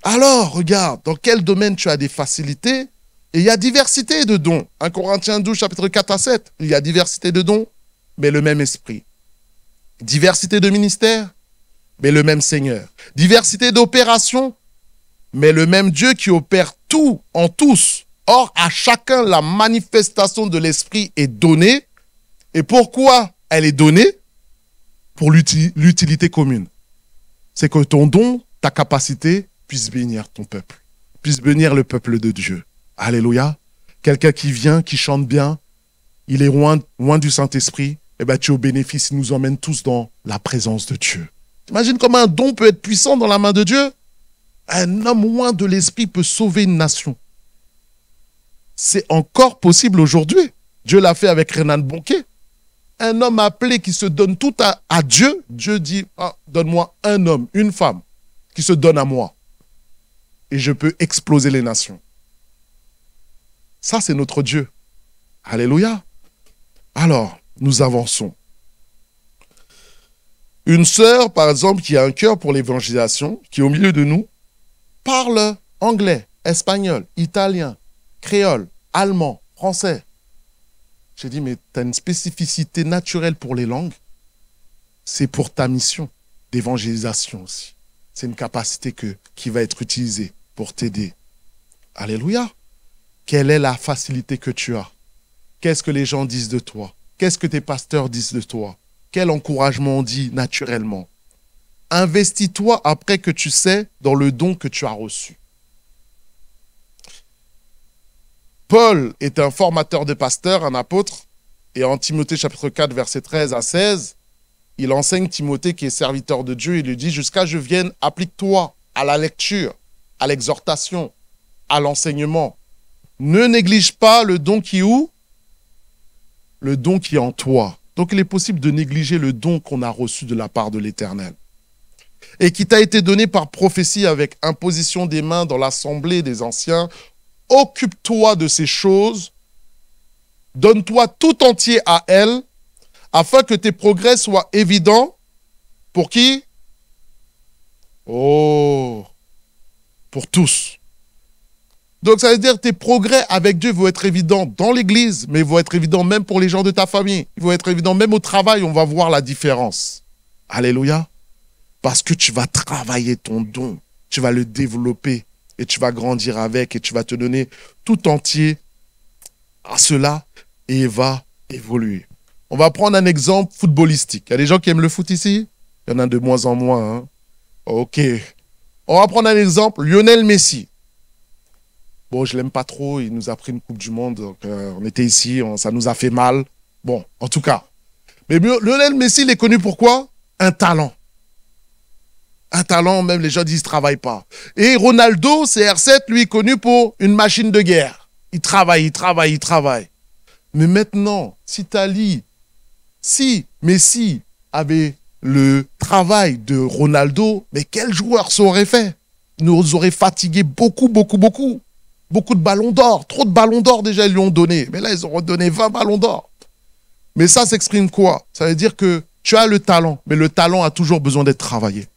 Alors, regarde, dans quel domaine tu as des facilités? Et il y a diversité de dons. 1 Corinthiens 12, chapitre 4 à 7. Il y a diversité de dons, mais le même esprit. Diversité de ministères, mais le même Seigneur. Diversité d'opérations, mais le même Dieu qui opère tout en tous. Or, à chacun, la manifestation de l'esprit est donnée. Et pourquoi elle est donnée? Pour l'utilité commune. C'est que ton don, ta capacité, puisse bénir ton peuple. Puisse bénir le peuple de Dieu. Alléluia. Quelqu'un qui vient, qui chante bien, il est loin du Saint-Esprit, eh bien, tu es au bénéfice, il nous emmène tous dans la présence de Dieu. T'imagines comment un don peut être puissant dans la main de Dieu? Un homme loin de l'Esprit peut sauver une nation. C'est encore possible aujourd'hui. Dieu l'a fait avec Renan Bonquet. Un homme appelé qui se donne tout à Dieu, Dieu dit, ah, donne-moi un homme, une femme qui se donne à moi. Et je peux exploser les nations. Ça, c'est notre Dieu. Alléluia. Alors, nous avançons. Une sœur, par exemple, qui a un cœur pour l'évangélisation, qui est au milieu de nous, parle anglais, espagnol, italien, créole, allemand, français. J'ai dit, mais tu as une spécificité naturelle pour les langues. C'est pour ta mission d'évangélisation aussi. C'est une capacité qui va être utilisée pour t'aider. Alléluia. Quelle est la facilité que tu as? Qu'est-ce que les gens disent de toi? Qu'est-ce que tes pasteurs disent de toi? Quel encouragement on dit naturellement? Investis-toi après que tu sais dans le don que tu as reçu. Paul est un formateur de pasteurs, un apôtre, et en Timothée chapitre 4, verset 13 à 16, il enseigne Timothée qui est serviteur de Dieu, il lui dit « Jusqu'à je vienne, applique-toi à la lecture, à l'exhortation, à l'enseignement. Ne néglige pas le don qui est où? Le don qui est en toi. » Donc il est possible de négliger le don qu'on a reçu de la part de l'Éternel. Et qui t'a été donné par prophétie avec imposition des mains dans l'assemblée des anciens. Occupe-toi de ces choses, donne-toi tout entier à elles, afin que tes progrès soient évidents. Pour qui? Oh, pour tous. Donc ça veut dire que tes progrès avec Dieu vont être évidents dans l'église, mais ils vont être évidents même pour les gens de ta famille. Ils vont être évidents même au travail, on va voir la différence. Alléluia. Parce que tu vas travailler ton don, tu vas le développer. Et tu vas grandir avec et tu vas te donner tout entier à cela et il va évoluer. On va prendre un exemple footballistique. Il y a des gens qui aiment le foot ici? Il y en a de moins en moins. Hein? Ok. On va prendre un exemple, Lionel Messi. Bon, je ne l'aime pas trop, il nous a pris une Coupe du Monde, donc, on était ici, ça nous a fait mal. Bon, en tout cas. Mais Lionel Messi, il est connu pour quoi? Un talent. Un talent, même les gens disent, il ne travaille pas. Et Ronaldo, CR7, lui, est connu pour une machine de guerre. Il travaille, il travaille, il travaille. Mais maintenant, si Messi avait le travail de Ronaldo, mais quel joueur ça aurait fait? Il nous aurait fatigué beaucoup, beaucoup, beaucoup. Beaucoup de ballons d'or. Trop de ballons d'or déjà, ils lui ont donné. Mais là, ils auront donné 20 ballons d'or. Mais ça s'exprime quoi? Ça veut dire que tu as le talent, mais le talent a toujours besoin d'être travaillé.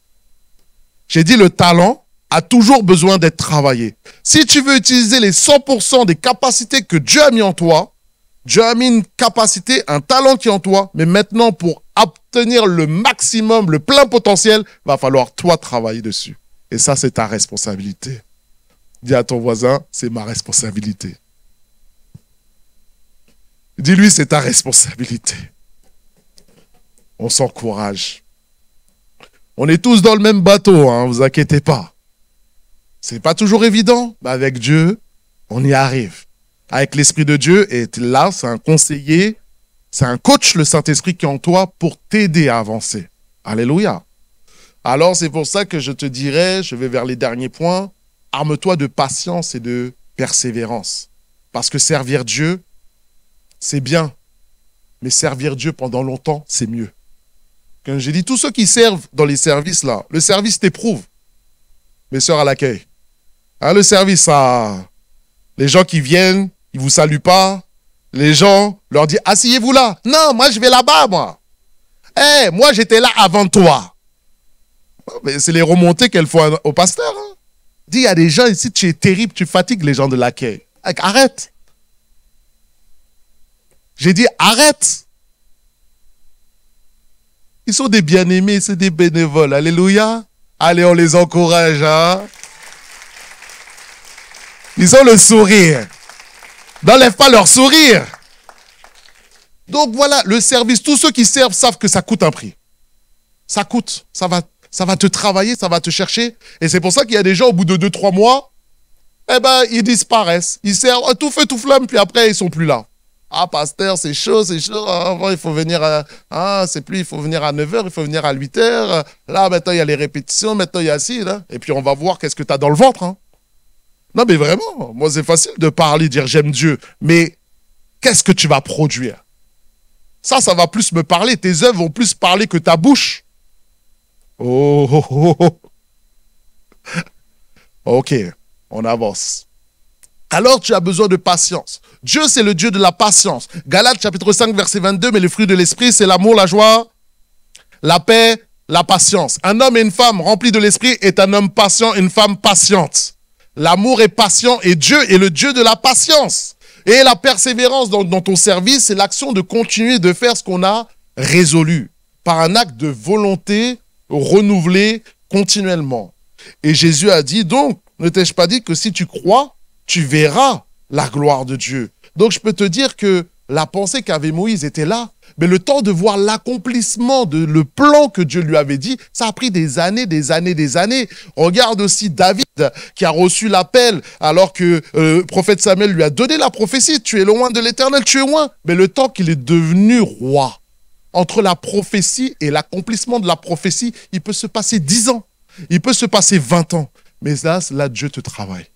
J'ai dit le talent a toujours besoin d'être travaillé. Si tu veux utiliser les 100% des capacités que Dieu a mis en toi, Dieu a mis une capacité, un talent qui est en toi, mais maintenant pour obtenir le maximum, le plein potentiel, va falloir toi travailler dessus. Et ça, c'est ta responsabilité. Dis à ton voisin, c'est ma responsabilité. Dis-lui, c'est ta responsabilité. On s'encourage. On est tous dans le même bateau, hein, vous inquiétez pas. C'est pas toujours évident, mais avec Dieu, on y arrive. Avec l'Esprit de Dieu, et là, c'est un conseiller, c'est un coach, le Saint-Esprit qui est en toi pour t'aider à avancer. Alléluia. Alors, c'est pour ça que je te dirais, je vais vers les derniers points, arme-toi de patience et de persévérance. Parce que servir Dieu, c'est bien. Mais servir Dieu pendant longtemps, c'est mieux. Quand j'ai dit, tous ceux qui servent dans les services, là, le service t'éprouve. Mes sœurs à l'accueil. Hein, le service, ça, les gens qui viennent, ils ne vous saluent pas. Les gens leur disent, asseyez-vous là. Non, moi, je vais là-bas, moi. Eh, moi, j'étais là avant toi. C'est les remontées qu'elles font au pasteur. Hein. Dis, il y a des gens ici, tu es terrible, tu fatigues les gens de l'accueil. Arrête. J'ai dit, arrête. Ils sont des bien-aimés, c'est des bénévoles. Alléluia. Allez, on les encourage. Hein? Ils ont le sourire. N'enlève pas leur sourire. Donc voilà, le service, tous ceux qui servent savent que ça coûte un prix. Ça coûte, ça va te travailler, ça va te chercher. Et c'est pour ça qu'il y a des gens, au bout de 2-3 mois, eh ben, ils disparaissent. Ils servent tout feu, tout flamme, puis après, ils sont plus là. Ah, pasteur, c'est chaud, c'est chaud. Avant, il faut venir c'est plus, il faut venir à 9h, il faut venir à 8h. Là, maintenant, il y a les répétitions, maintenant, il y a ci, là. Et puis, on va voir qu'est-ce que tu as dans le ventre. Hein. Non, mais vraiment, moi, c'est facile de parler, dire j'aime Dieu. Mais qu'est-ce que tu vas produire? Ça va plus me parler. Tes œuvres vont plus parler que ta bouche. Oh. Ok, on avance. Alors tu as besoin de patience. Dieu, c'est le Dieu de la patience. Galates chapitre 5, verset 22, mais le fruit de l'esprit, c'est l'amour, la joie, la paix, la patience. Un homme et une femme remplis de l'esprit est un homme patient, une femme patiente. L'amour est patient et Dieu est le Dieu de la patience. Et la persévérance dans ton service, c'est l'action de continuer de faire ce qu'on a résolu par un acte de volonté renouvelé continuellement. Et Jésus a dit, donc, ne t'ai-je pas dit que si tu crois, tu verras la gloire de Dieu. Donc, je peux te dire que la pensée qu'avait Moïse était là, mais le temps de voir l'accomplissement de le plan que Dieu lui avait dit, ça a pris des années, des années, des années. Regarde aussi David qui a reçu l'appel alors que le prophète Samuel lui a donné la prophétie. Tu es loin de l'Éternel, tu es loin. Mais le temps qu'il est devenu roi, entre la prophétie et l'accomplissement de la prophétie, il peut se passer 10 ans, il peut se passer 20 ans. Mais là, Dieu te travaille.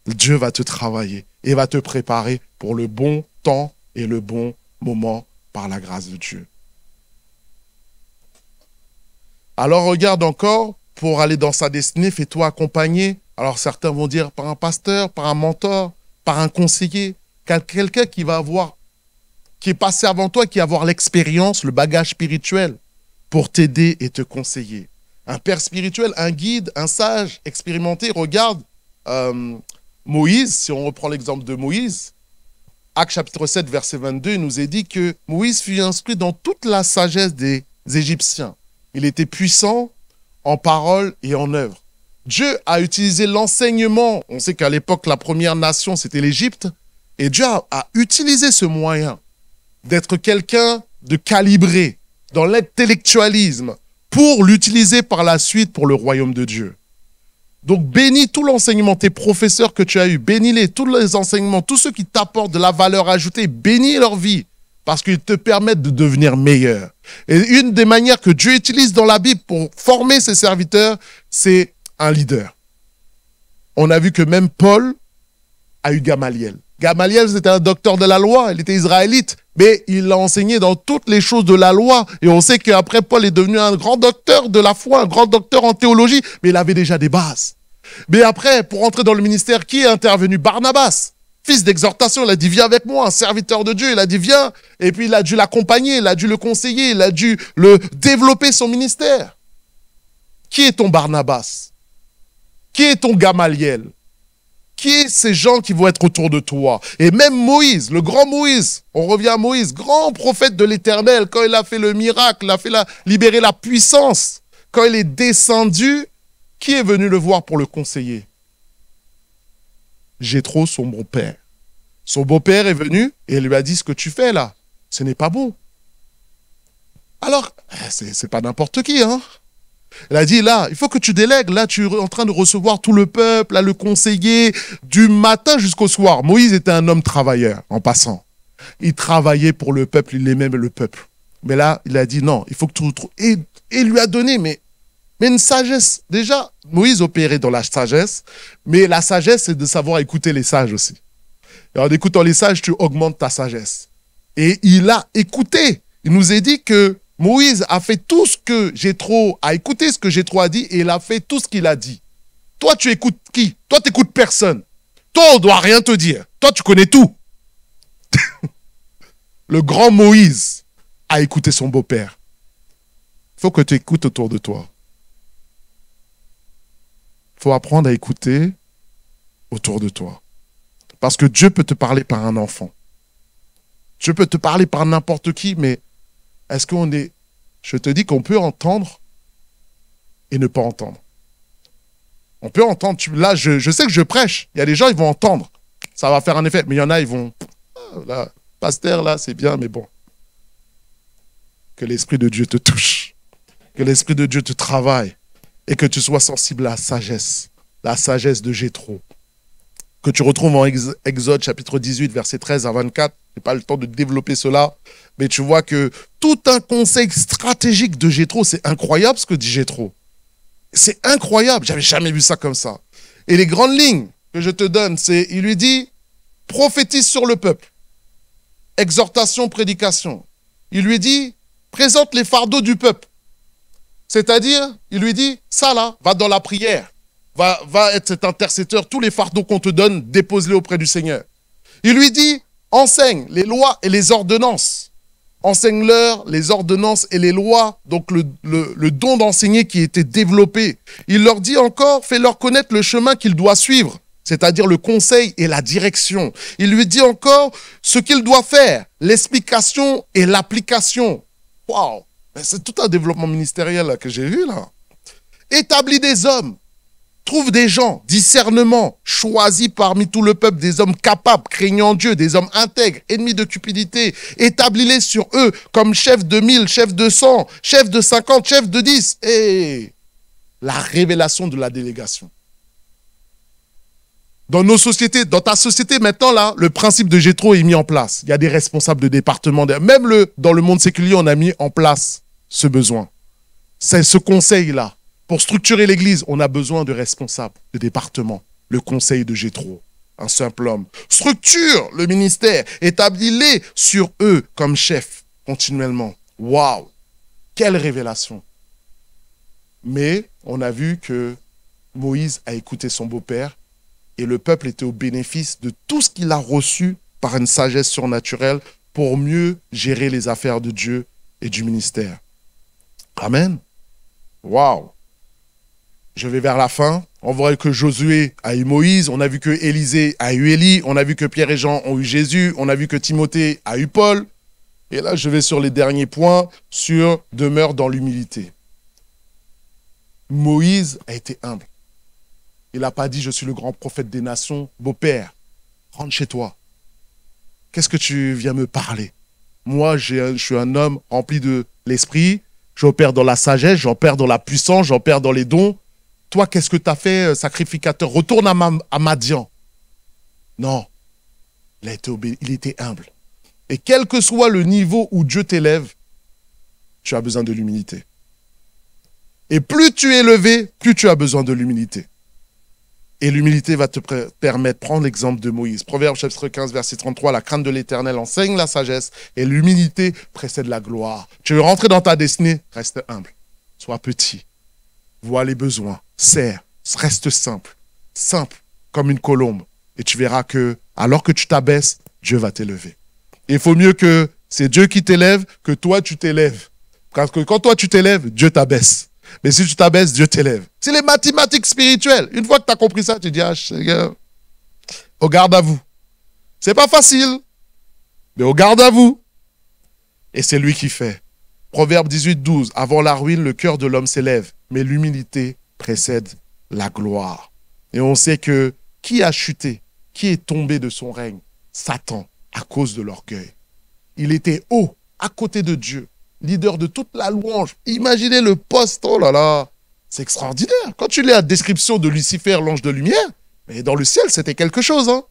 Dieu va te travailler et va te préparer pour le bon temps et le bon moment par la grâce de Dieu. Alors regarde encore, pour aller dans sa destinée, fais-toi accompagner. Alors certains vont dire par un pasteur, par un mentor, par un conseiller, quelqu'un qui est passé avant toi, qui va avoir l'expérience, le bagage spirituel pour t'aider et te conseiller. Un père spirituel, un guide, un sage expérimenté. Regarde Moïse, si on reprend l'exemple de Moïse, Actes chapitre 7, verset 22, il nous est dit que Moïse fut instruit dans toute la sagesse des Égyptiens. Il était puissant en parole et en œuvre. Dieu a utilisé l'enseignement. On sait qu'à l'époque, la première nation, c'était l'Égypte. Et Dieu a utilisé ce moyen d'être quelqu'un de calibré dans l'intellectualisme pour l'utiliser par la suite pour le royaume de Dieu. Donc, bénis tout l'enseignement, tes professeurs que tu as eus, bénis-les, tous les enseignements, tous ceux qui t'apportent de la valeur ajoutée, bénis leur vie, parce qu'ils te permettent de devenir meilleur. Et une des manières que Dieu utilise dans la Bible pour former ses serviteurs, c'est un leader. On a vu que même Paul a eu Gamaliel. Gamaliel, c'était un docteur de la loi, il était israélite, mais il a enseigné dans toutes les choses de la loi. Et on sait qu'après, Paul est devenu un grand docteur de la foi, un grand docteur en théologie, mais il avait déjà des bases. Mais après, pour entrer dans le ministère, qui est intervenu? Barnabas, fils d'exhortation, il a dit, viens avec moi, un serviteur de Dieu, il a dit, viens. Et puis, il a dû l'accompagner, il a dû le conseiller, il a dû le développer son ministère. Qui est ton Barnabas? Qui est ton Gamaliel? Qui est ces gens qui vont être autour de toi? Et même Moïse, le grand Moïse, on revient à Moïse, grand prophète de l'Éternel, quand il a fait le miracle, il a fait libérer la puissance, quand il est descendu, qui est venu le voir pour le conseiller? Jéthro, son beau-père. Son beau-père est venu et il lui a dit, ce que tu fais là, ce n'est pas bon. Alors, c'est pas n'importe qui, hein. Il a dit, là, il faut que tu délègues. Là, tu es en train de recevoir tout le peuple, là, le conseiller, du matin jusqu'au soir. Moïse était un homme travailleur, en passant. Il travaillait pour le peuple, il aimait le peuple. Mais là, il a dit, non, il faut que tu... Et il lui a donné, mais une sagesse. Déjà, Moïse opérait dans la sagesse, mais la sagesse, c'est de savoir écouter les sages aussi. Et en écoutant les sages, tu augmentes ta sagesse. Et il a écouté. Il nous est dit que Moïse a fait tout ce que Jéthro a écouté, ce que Jéthro a dit, et il a fait tout ce qu'il a dit. Toi, tu écoutes qui? Toi, tu n'écoutes personne. Toi, on ne doit rien te dire. Toi, tu connais tout. Le grand Moïse a écouté son beau-père. Il faut que tu écoutes autour de toi. Il faut apprendre à écouter autour de toi. Parce que Dieu peut te parler par un enfant. Dieu peut te parler par n'importe qui, mais est-ce qu'on est... Je te dis qu'on peut entendre et ne pas entendre. On peut entendre. Là, je sais que je prêche. Il y a des gens, ils vont entendre. Ça va faire un effet. Mais il y en a, ils vont... Là, pasteur, là, c'est bien, mais bon. Que l'Esprit de Dieu te touche. Que l'Esprit de Dieu te travaille. Et que tu sois sensible à la sagesse de Jéthro. Que tu retrouves en Exode chapitre 18, versets 13 à 24. Je n'ai pas le temps de développer cela. Mais tu vois que tout un conseil stratégique de Jéthro, c'est incroyable ce que dit Jéthro. C'est incroyable. J'avais jamais vu ça comme ça. Et les grandes lignes que je te donne, c'est, il lui dit, prophétise sur le peuple. Exhortation, prédication. Il lui dit, présente les fardeaux du peuple. C'est-à-dire, il lui dit, ça là, va dans la prière. Va être cet intercesseur. Tous les fardeaux qu'on te donne, dépose-les auprès du Seigneur. Il lui dit, enseigne les lois et les ordonnances. Enseigne-leur les ordonnances et les lois, donc le don d'enseigner qui était développé. Il leur dit encore, fais-leur connaître le chemin qu'ils doivent suivre, c'est-à-dire le conseil et la direction. Il lui dit encore ce qu'il doit faire, l'explication et l'application. Waouh, c'est tout un développement ministériel là, que j'ai vu là. Établis des hommes. Trouve des gens, discernement, choisis parmi tout le peuple des hommes capables, craignant Dieu, des hommes intègres, ennemis de cupidité. Établis-les sur eux comme chefs de 1000, chefs de 100, chefs de 50, chefs de 10. Et la révélation de la délégation. Dans nos sociétés, dans ta société maintenant, là, le principe de Jéthro est mis en place. Il y a des responsables de département. Même dans le monde séculier, on a mis en place ce besoin. C'est ce conseil-là. Pour structurer l'Église, on a besoin de responsables, de département. Le conseil de Jéthro, un simple homme. Structure le ministère, établis-les sur eux comme chefs, continuellement. Waouh! Quelle révélation! Mais on a vu que Moïse a écouté son beau-père et le peuple était au bénéfice de tout ce qu'il a reçu par une sagesse surnaturelle pour mieux gérer les affaires de Dieu et du ministère. Amen. Waouh! Je vais vers la fin. On voit que Josué a eu Moïse, on a vu que Élisée a eu Élie, on a vu que Pierre et Jean ont eu Jésus, on a vu que Timothée a eu Paul. Et là, je vais sur les derniers points, sur demeure dans l'humilité. Moïse a été humble. Il n'a pas dit, je suis le grand prophète des nations. Beau-père, rentre chez toi. Qu'est-ce que tu viens me parler? Moi, je suis un homme rempli de l'esprit. J'opère dans la sagesse, j'opère dans la puissance, j'opère dans les dons. Toi, qu'est-ce que tu as fait, sacrificateur? Retourne à Madian. Non. Il était humble. Et quel que soit le niveau où Dieu t'élève, tu as besoin de l'humilité. Et plus tu es élevé, plus tu as besoin de l'humilité. Et l'humilité va te permettre, prendre l'exemple de Moïse. Proverbe chapitre 15, verset 33, la crainte de l'Éternel enseigne la sagesse et l'humilité précède la gloire. Tu veux rentrer dans ta destinée, reste humble. Sois petit. Vois les besoins. Serre. Reste simple. Simple comme une colombe. Et tu verras que, alors que tu t'abaisses, Dieu va t'élever. Il faut mieux que c'est Dieu qui t'élève que toi tu t'élèves. Parce que quand toi tu t'élèves, Dieu t'abaisse. Mais si tu t'abaisses, Dieu t'élève. C'est les mathématiques spirituelles. Une fois que tu as compris ça, tu dis, ah, Seigneur, au garde à vous. C'est pas facile, mais au garde à vous. Et c'est lui qui fait. Proverbe 18, 12. Avant la ruine, le cœur de l'homme s'élève, mais l'humilité précède la gloire. Et on sait que qui a chuté, qui est tombé de son règne? Satan, à cause de l'orgueil. Il était haut, à côté de Dieu. Leader de toute la louange. Imaginez le poste, oh là là, c'est extraordinaire. Quand tu lis la description de Lucifer, l'ange de lumière, mais dans le ciel, c'était quelque chose. Hein.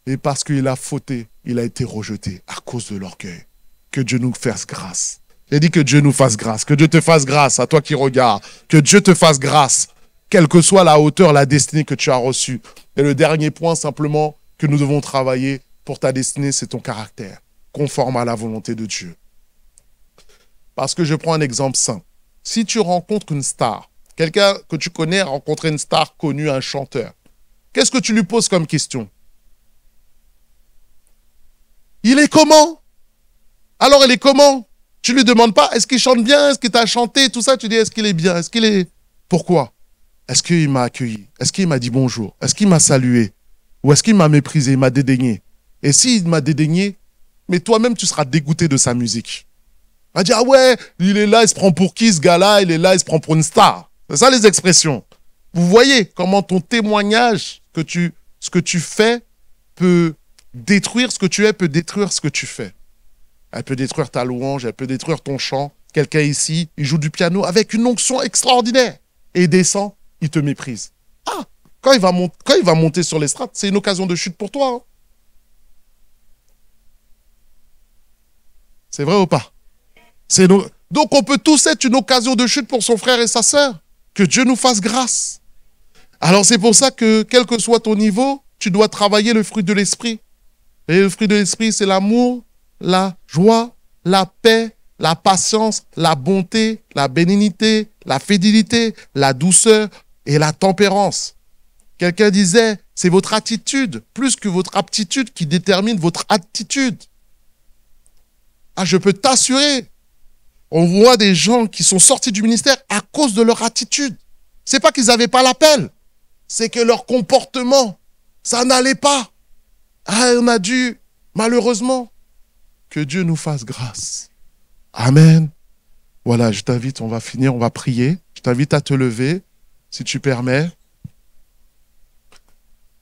Et parce qu'il a fauté, il a été rejeté à cause de l'orgueil. Que Dieu nous fasse grâce. J'ai dit que Dieu nous fasse grâce, que Dieu te fasse grâce, à toi qui regardes, que Dieu te fasse grâce, quelle que soit la hauteur, la destinée que tu as reçue. Et le dernier point, simplement, que nous devons travailler pour ta destinée, c'est ton caractère, conforme à la volonté de Dieu. Parce que je prends un exemple simple. Si tu rencontres une star, quelqu'un que tu connais a rencontré une star connue, un chanteur, qu'est-ce que tu lui poses comme question? Il est comment? Alors, il est comment? Tu lui demandes pas, est-ce qu'il chante bien? Est-ce qu'il t'a chanté? Tout ça, tu dis, est-ce qu'il est bien? Est-ce qu'il est... Pourquoi? Est-ce qu'il m'a accueilli? Est-ce qu'il m'a dit bonjour? Est-ce qu'il m'a salué? Ou est-ce qu'il m'a méprisé, il m'a dédaigné? Et s'il m'a dédaigné, mais toi-même, tu seras dégoûté de sa musique. On va dire, ah ouais, il est là, il se prend pour qui ce gars-là? Il est là, il se prend pour une star. C'est ça les expressions. Vous voyez comment ton témoignage, ce que tu fais peut détruire ce que tu es, peut détruire ce que tu fais. Elle peut détruire ta louange, elle peut détruire ton chant. Quelqu'un ici, il joue du piano avec une onction extraordinaire. Et il descend, il te méprise. Ah, quand il va monter sur l'estrade, c'est une occasion de chute pour toi. Hein. C'est vrai ou pas? Donc on peut tous être une occasion de chute pour son frère et sa sœur. Que Dieu nous fasse grâce. Alors c'est pour ça que, quel que soit ton niveau, tu dois travailler le fruit de l'esprit. Et le fruit de l'esprit, c'est l'amour, la joie, la paix, la patience, la bonté, la bénignité, la fidélité, la douceur et la tempérance. Quelqu'un disait, c'est votre attitude, plus que votre aptitude, qui détermine votre attitude. Ah, je peux t'assurer, on voit des gens qui sont sortis du ministère à cause de leur attitude. C'est pas qu'ils n'avaient pas l'appel, c'est que leur comportement, ça n'allait pas. Ah, on a dû, malheureusement, que Dieu nous fasse grâce. Amen. Voilà, je t'invite, on va finir, on va prier. Je t'invite à te lever, si tu permets.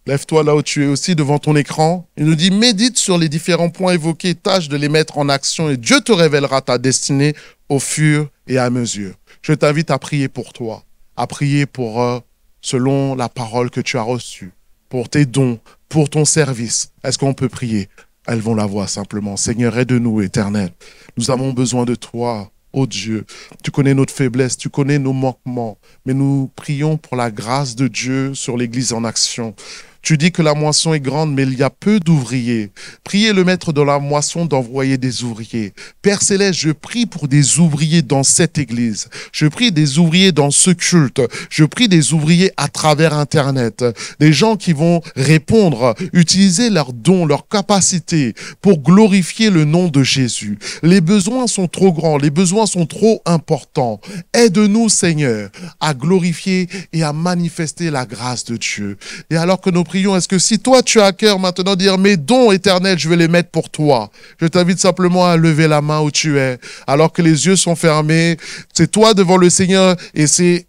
Lève-toi là où tu es aussi devant ton écran. Il nous dit, médite sur les différents points évoqués, tâche de les mettre en action et Dieu te révélera ta destinée au fur et à mesure. Je t'invite à prier pour toi, à prier pour, selon la parole que tu as reçue, pour tes dons, pour ton service. Est-ce qu'on peut prier? Elles vont la voir simplement. Seigneur, aide-nous, Éternel. Nous avons besoin de toi, ô Dieu. Tu connais notre faiblesse, tu connais nos manquements, mais nous prions pour la grâce de Dieu sur l'Église en action. Tu dis que la moisson est grande, mais il y a peu d'ouvriers. Priez le maître de la moisson d'envoyer des ouvriers. Père Céleste, je prie pour des ouvriers dans cette église. Je prie des ouvriers dans ce culte. Je prie des ouvriers à travers Internet. Des gens qui vont répondre, utiliser leurs dons, leurs capacités pour glorifier le nom de Jésus. Les besoins sont trop grands, les besoins sont trop importants. Aide-nous, Seigneur, à glorifier et à manifester la grâce de Dieu. Et alors que nous prions, est-ce que si toi tu as à cœur maintenant de dire mes dons éternels, je vais les mettre pour toi. Je t'invite simplement à lever la main où tu es. Alors que les yeux sont fermés, c'est toi devant le Seigneur et c'est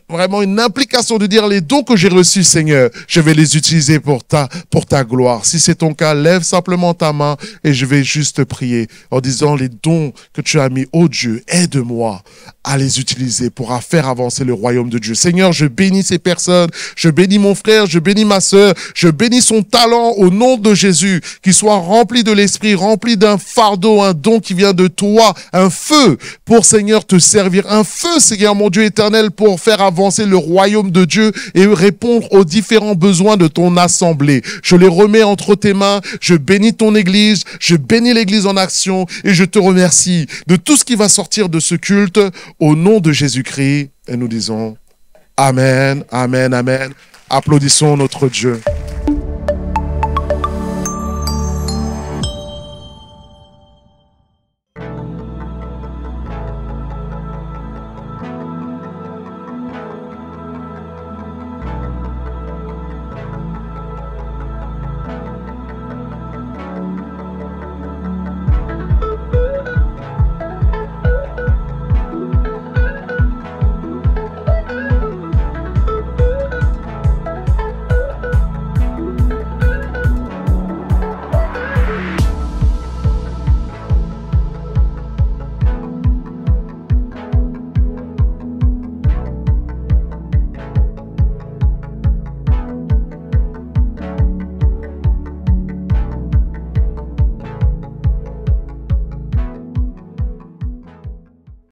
vraiment une implication de dire les dons que j'ai reçus, Seigneur, je vais les utiliser pour ta gloire. Si c'est ton cas, lève simplement ta main et je vais juste prier en disant les dons que tu as mis, oh Dieu, aide-moi à les utiliser pour faire avancer le royaume de Dieu. Seigneur, je bénis ces personnes, je bénis mon frère, je bénis ma sœur, je bénis son talent au nom de Jésus, qu'il soit rempli de l'esprit, rempli d'un fardeau, un don qui vient de toi, un feu pour, Seigneur, te servir, un feu, Seigneur, mon Dieu éternel, pour faire avancer le royaume de Dieu et répondre aux différents besoins de ton assemblée. Je les remets entre tes mains, je bénis ton église, je bénis l'église en action et je te remercie de tout ce qui va sortir de ce culte au nom de Jésus-Christ. Et nous disons Amen, Amen, Amen. Applaudissons notre Dieu.